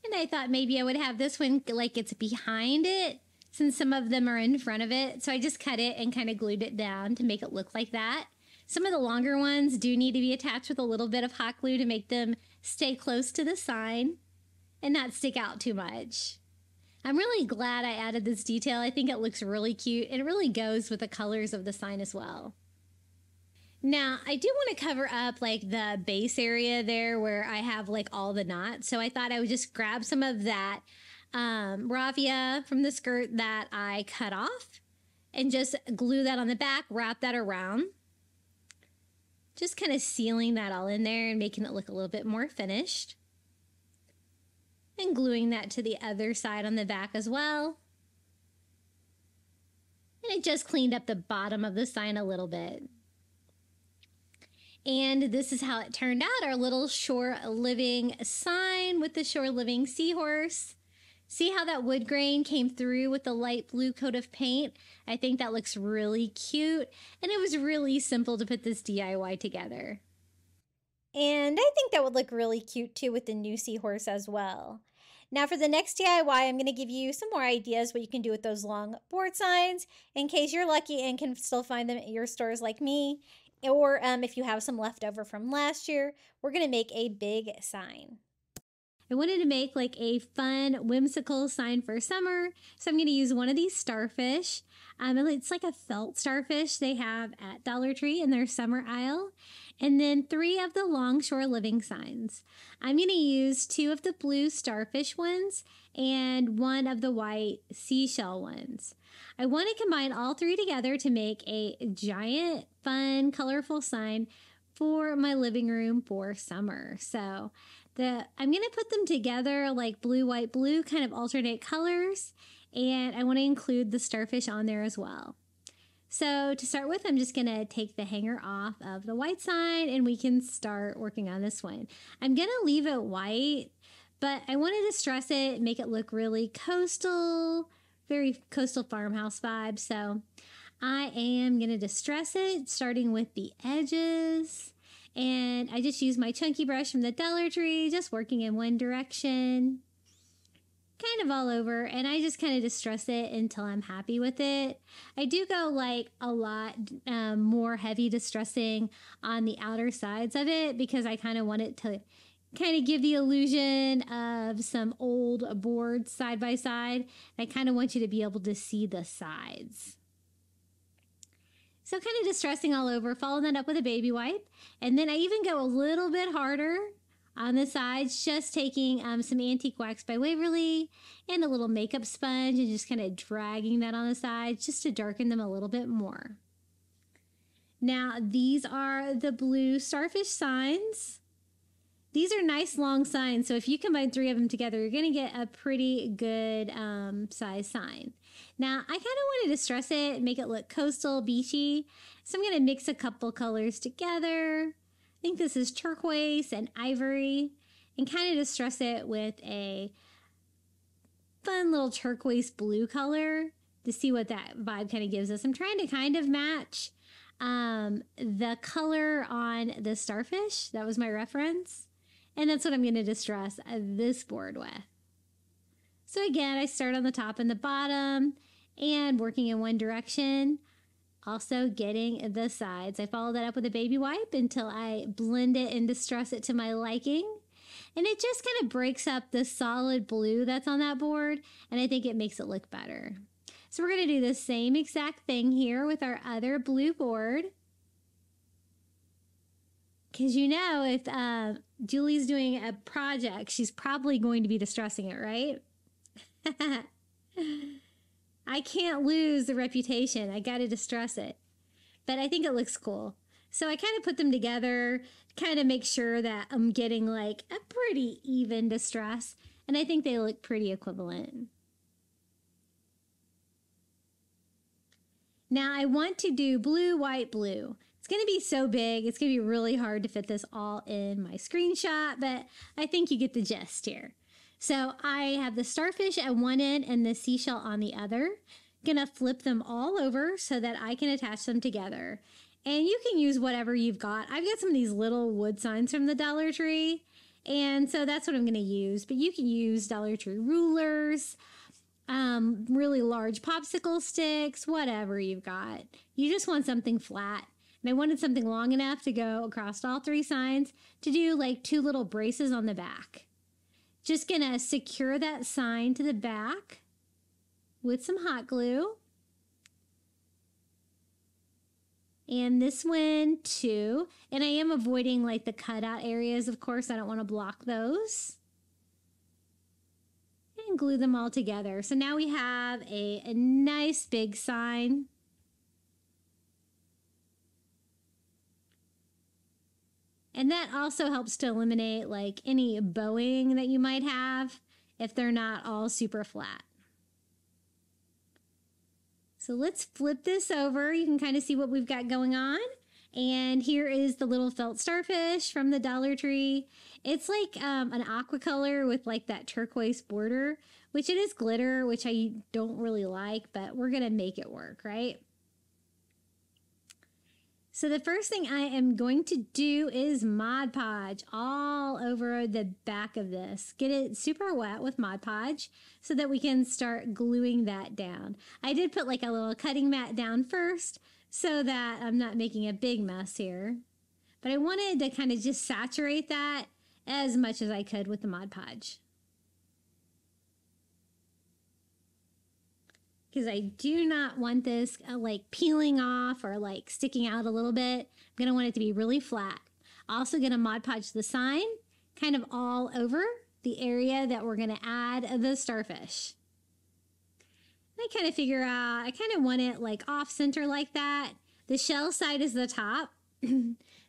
And I thought maybe I would have this one like it's behind it, since some of them are in front of it. So I just cut it and kind of glued it down to make it look like that. Some of the longer ones do need to be attached with a little bit of hot glue to make them stay close to the sign and not stick out too much. I'm really glad I added this detail. I think it looks really cute, and it really goes with the colors of the sign as well. Now, I do want to cover up like the base area there where I have like all the knots. So I thought I would just grab some of that raffia from the skirt that I cut off and just glue that on the back, wrap that around. Just kind of sealing that all in there and making it look a little bit more finished. And gluing that to the other side on the back as well. And it just cleaned up the bottom of the sign a little bit. And this is how it turned out, our little shore living sign with the shore living seahorse. See how that wood grain came through with the light blue coat of paint? I think that looks really cute, and it was really simple to put this DIY together. And I think that would look really cute too with the new seahorse as well. Now for the next DIY, I'm going to give you some more ideas what you can do with those long board signs in case you're lucky and can still find them at your stores like me. Or if you have some left over from last year, we're going to make a big sign. I wanted to make like a fun, whimsical sign for summer. So I'm going to use one of these starfish. It's like a felt starfish they have at Dollar Tree in their summer aisle. And then 3 of the longshore living signs. I'm going to use 2 of the blue starfish ones and 1 of the white seashell ones. I want to combine all 3 together to make a giant, fun, colorful sign for my living room for summer. So I'm going to put them together like blue, white, blue, kind of alternate colors. And I want to include the starfish on there as well. So to start with, I'm just going to take the hanger off of the white sign and we can start working on this one. I'm going to leave it white, but I want to distress it, make it look really coastal, very coastal farmhouse vibe. So I am going to distress it, starting with the edges. And I just use my chunky brush from the Dollar Tree, just working in one direction, kind of all over, and I just kind of distress it until I'm happy with it. I do go like a lot more heavy distressing on the outer sides of it because I kind of want it to kind of give the illusion of some old boards side by side. I kind of want you to be able to see the sides. So kind of distressing all over, follow that up with a baby wipe. And then I even go a little bit harder on the sides, just taking some antique wax by Waverly and a little makeup sponge and just kind of dragging that on the sides just to darken them a little bit more. Now, these are the blue starfish signs. These are nice long signs, so if you combine 3 of them together, you're going to get a pretty good size sign. Now, I kind of want to distress it, make it look coastal, beachy, so I'm going to mix a couple colors together. I think this is turquoise and ivory, and kind of distress it with a fun little turquoise blue color to see what that vibe kind of gives us. I'm trying to kind of match the color on the starfish. That was my reference. And that's what I'm going to distress this board with. So again, I start on the top and the bottom and working in one direction. Also getting the sides. I follow that up with a baby wipe until I blend it and distress it to my liking. And it just kind of breaks up the solid blue that's on that board. And I think it makes it look better. So we're going to do the same exact thing here with our other blue board. Because you know, if Julie's doing a project, she's probably going to be distressing it, right? I can't lose the reputation. I got to distress it. But I think it looks cool. So I kind of put them together, kind of make sure that I'm getting like a pretty even distress. And I think they look pretty equivalent. Now I want to do blue, white, blue. It's going to be so big, it's going to be really hard to fit this all in my screenshot, but I think you get the gist here. So I have the starfish at one end and the seashell on the other. Gonna flip them all over so that I can attach them together. And you can use whatever you've got. I've got some of these little wood signs from the Dollar Tree, and so that's what I'm going to use. But you can use Dollar Tree rulers, really large popsicle sticks, whatever you've got. You just want something flat. And I wanted something long enough to go across all 3 signs to do like 2 little braces on the back. Just going to secure that sign to the back with some hot glue. And this one too. And I am avoiding like the cutout areas, of course. I don't want to block those. And glue them all together. So now we have a nice big sign. And that also helps to eliminate like any bowing that you might have if they're not all super flat. So let's flip this over. You can kind of see what we've got going on. And here is the little felt starfish from the Dollar Tree. It's like an aqua color with like that turquoise border, which it is glitter, which I don't really like, but we're going to make it work, right? So the first thing I am going to do is Mod Podge all over the back of this. Get it super wet with Mod Podge so that we can start gluing that down. I did put like a little cutting mat down first so that I'm not making a big mess here. But I wanted to kind of just saturate that as much as I could with the Mod Podge. Because I do not want this like peeling off or like sticking out a little bit. I'm going to want it to be really flat. Also going to Mod Podge the sign kind of all over the area that we're going to add the starfish. And I kind of figure out, I kind of want it like off center like that. The shell side is the top.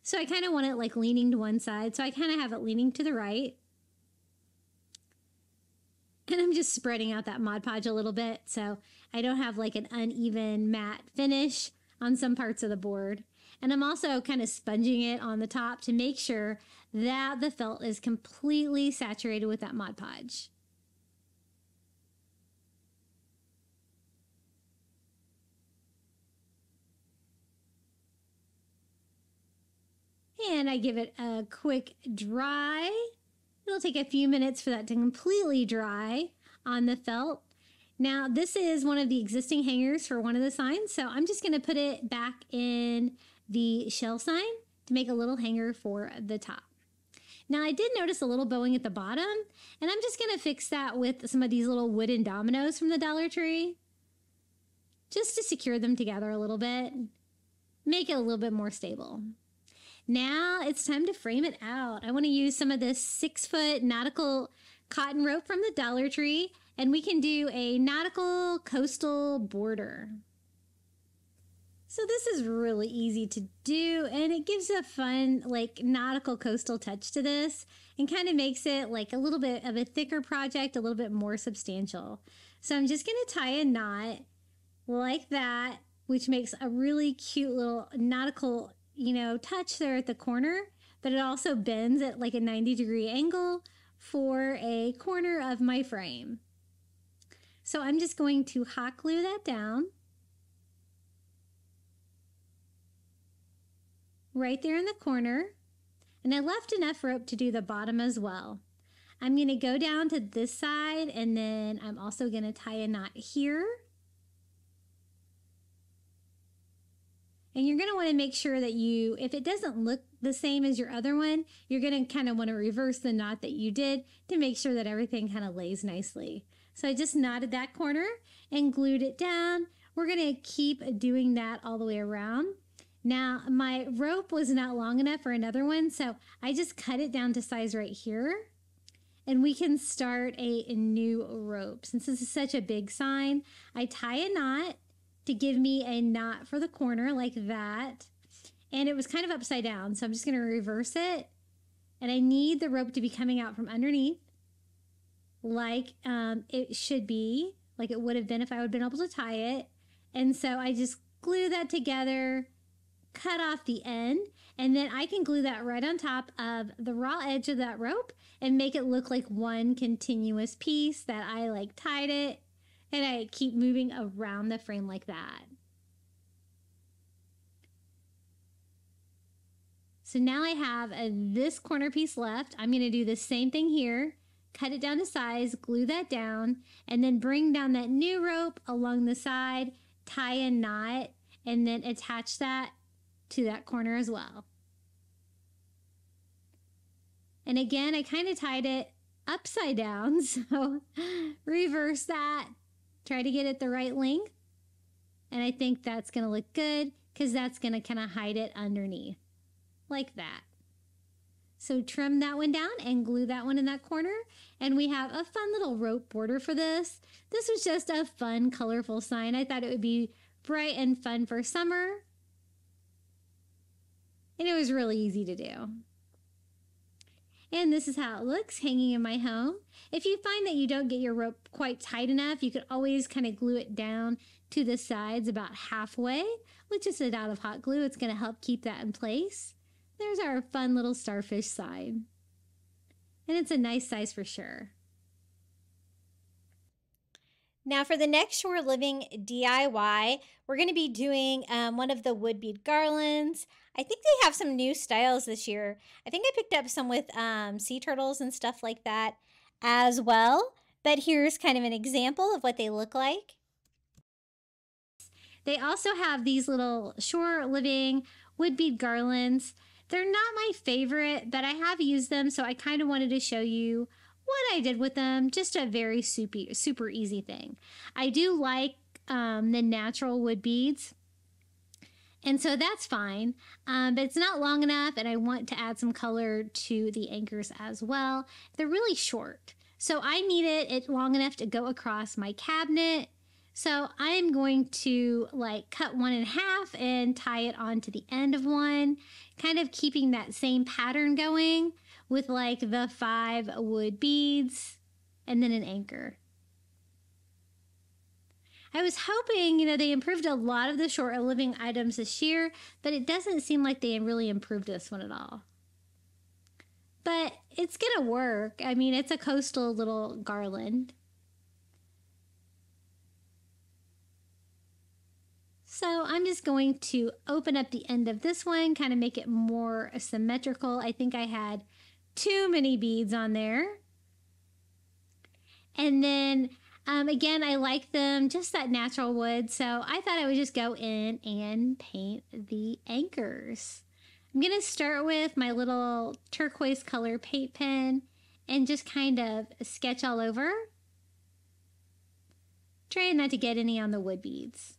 So I kind of want it like leaning to one side. So I kind of have it leaning to the right. And I'm just spreading out that Mod Podge a little bit so I don't have like an uneven matte finish on some parts of the board. And I'm also kind of sponging it on the top to make sure that the felt is completely saturated with that Mod Podge. And I give it a quick dry. It'll take a few minutes for that to completely dry on the felt. Now, this is one of the existing hangers for one of the signs, so I'm just going to put it back in the shell sign to make a little hanger for the top. Now, I did notice a little bowing at the bottom, and I'm just going to fix that with some of these little wooden dominoes from the Dollar Tree, just to secure them together a little bit, make it a little bit more stable. Now it's time to frame it out. I want to use some of this 6-foot nautical cotton rope from the Dollar Tree, and we can do a nautical coastal border. So this is really easy to do, and it gives a fun, like, nautical coastal touch to this and kind of makes it like a little bit of a thicker project, a little bit more substantial. So I'm just going to tie a knot like that, which makes a really cute little nautical, touch there at the corner, but it also bends at like a 90-degree angle for a corner of my frame. So I'm just going to hot glue that down right there in the corner, and I left enough rope to do the bottom as well. I'm going to go down to this side, and then I'm also going to tie a knot here. And you're going to want to make sure that if it doesn't look the same as your other one, you're going to kind of want to reverse the knot that you did to make sure that everything kind of lays nicely. So I just knotted that corner and glued it down. We're going to keep doing that all the way around. Now, my rope was not long enough for another one, so I just cut it down to size right here. And we can start a new rope. Since this is such a big sign, I tie a knot to give me a knot for the corner like that. And it was kind of upside down, so I'm just going to reverse it. And I need the rope to be coming out from underneath like it should be, like it would have been if I would have been able to tie it. And so I just glue that together, cut off the end, and then I can glue that right on top of the raw edge of that rope and make it look like one continuous piece that I like tied it. And I keep moving around the frame like that. So now I have this corner piece left. I'm going to do the same thing here. Cut it down to size, glue that down, and then bring down that new rope along the side, tie a knot, and then attach that to that corner as well. And again, I kind of tied it upside down, so reverse that. Try to get it the right length. And I think that's going to look good because that's going to kind of hide it underneath like that. So trim that one down and glue that one in that corner. And we have a fun little rope border for this. This was just a fun, colorful sign. I thought it would be bright and fun for summer. And it was really easy to do. And this is how it looks hanging in my home. If you find that you don't get your rope quite tight enough, you could always kind of glue it down to the sides about halfway with just a dot of hot glue. It's going to help keep that in place. There's our fun little starfish sign. And it's a nice size for sure. Now for the next Shore Living DIY, we're going to be doing one of the wood bead garlands. I think they have some new styles this year. I think I picked up some with sea turtles and stuff like that as well. But here's kind of an example of what they look like. They also have these little Shore Living wood bead garlands. They're not my favorite, but I have used them, so I kind of wanted to show you what I did with them. Just a very super easy thing. I do like the natural wood beads, and so that's fine, but it's not long enough, and I want to add some color to the anchors as well. They're really short, so I needed it long enough to go across my cabinet. So I'm going to cut one in half and tie it onto the end of one, kind of keeping that same pattern going with the 5 wood beads and then an anchor. I was hoping, they improved a lot of the Shore Living items this year, but it doesn't seem like they really improved this one at all. But it's gonna work. I mean, it's a coastal little garland. So I'm just going to open up the end of this one, kind of make it more symmetrical. I think I had too many beads on there. And then again, I like them just that natural wood, so I thought I would just go in and paint the anchors. I'm going to start with my little turquoise color paint pen and just kind of sketch all over. Trying not to get any on the wood beads.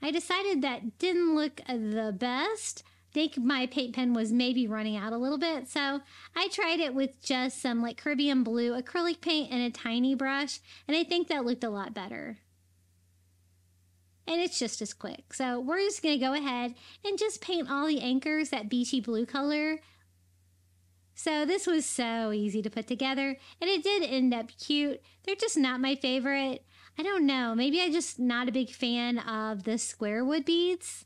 I decided that didn't look the best. I think my paint pen was maybe running out a little bit, so I tried it with just some like Caribbean blue acrylic paint and a tiny brush, and I think that looked a lot better. And it's just as quick. So we're just going to go ahead and just paint all the anchors that beachy blue color. So this was so easy to put together, and it did end up cute. They're just not my favorite. I don't know, maybe I'm just not a big fan of the square wood beads.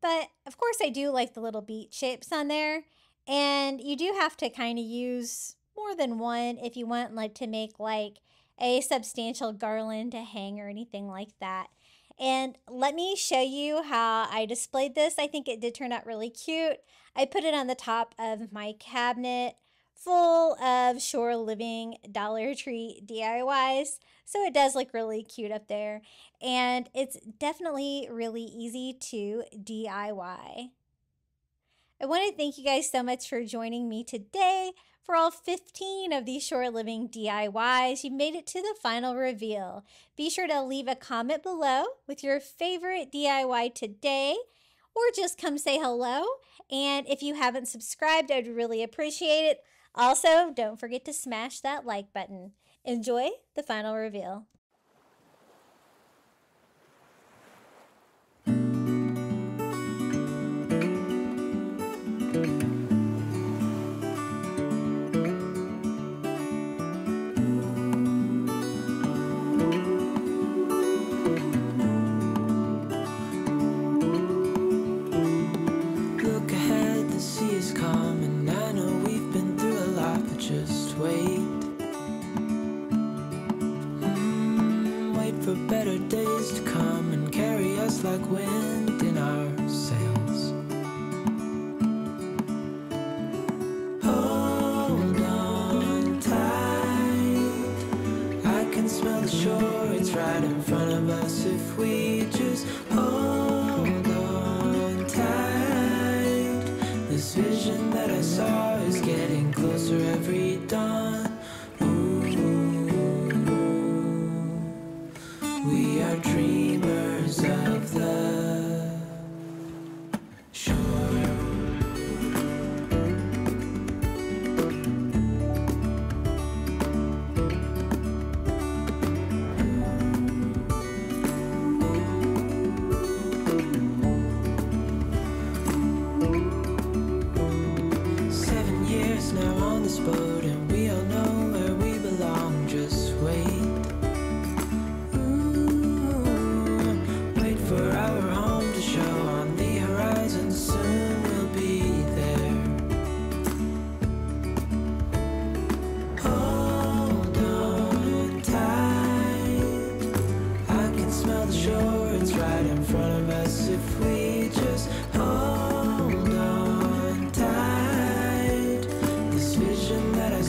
But of course I do like the little bead shapes on there. And you do have to kind of use more than one if you want like to make like a substantial garland to hang or anything like that. And let me show you how I displayed this. I think it did turn out really cute. I put it on the top of my cabinet full of Shore Living Dollar Tree DIYs. So it does look really cute up there. And it's definitely really easy to DIY. I want to thank you guys so much for joining me today for all 15 of these Shore Living DIYs. You made it to the final reveal. Be sure to leave a comment below with your favorite DIY today, or just come say hello. And if you haven't subscribed, I'd really appreciate it. Also, don't forget to smash that like button. Enjoy the final reveal. Look ahead, the sea is calm, and I know we've been through a lot, but just wait. Wait for better days to come and carry us like wind in our sails. Hold on tight, I can smell the shore, it's right in front of us if we just hold on tight. This vision that I saw is getting closer every dawn. We are dreamers of the shore. 7 years now on this boat, and we all know where we belong. Just wait. For our home to show on the horizon, soon we'll be there. Hold on tight, I can smell the shore, it's right in front of us if we just hold on tight. This vision that I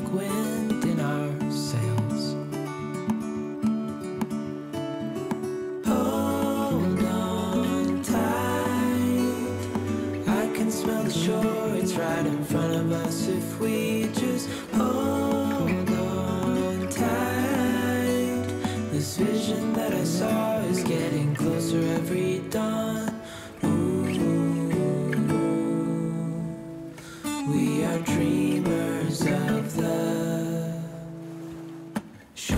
like wind in our sails. Hold on tight, I can smell the shore, it's right in front of us if we just hold on tight. This vision that I saw is getting closer every dawn. We are dreamers of the shore.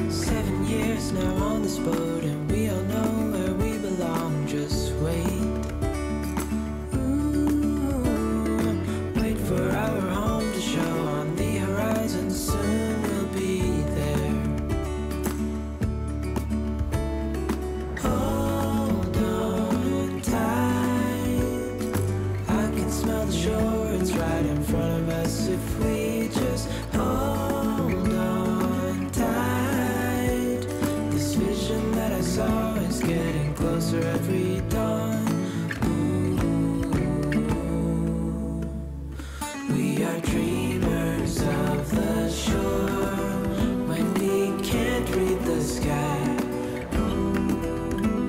7 years now on this boat, and we all know where we belong. Just wait. For our home to show on the horizon, soon we'll be there. Hold on tight, I can smell the shore, it's right in front of us if we just hold on tight. This vision that I saw is getting closer every dawn. We are dreamers of the shore when we can't read the sky.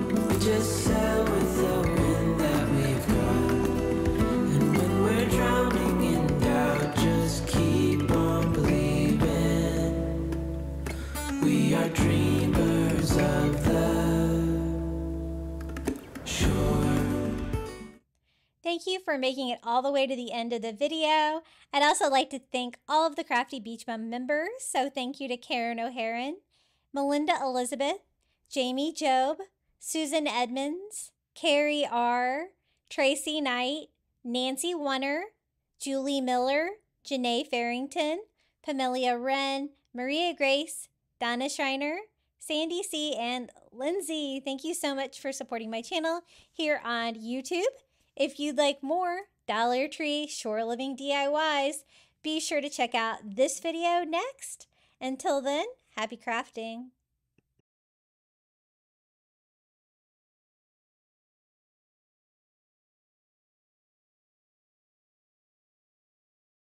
We just sail with the wind that we've got. And when we're drowning in doubt, just keep on believing. We are dreamers of the shore. Thank you for making it all the way to the end of the video. I'd also like to thank all of the Crafty Beach Bum members. So thank you to Karen O'Haron, Melinda Elizabeth, Jamie Job, Susan Edmonds, Carrie R., Tracy Knight, Nancy Wunner, Julie Miller, Janae Farrington, Pamelia Wren, Maria Grace, Donna Schreiner, Sandy C., and Lindsay. Thank you so much for supporting my channel here on YouTube. If you'd like more Dollar Tree Shore Living DIYs, be sure to check out this video next. Until then, happy crafting.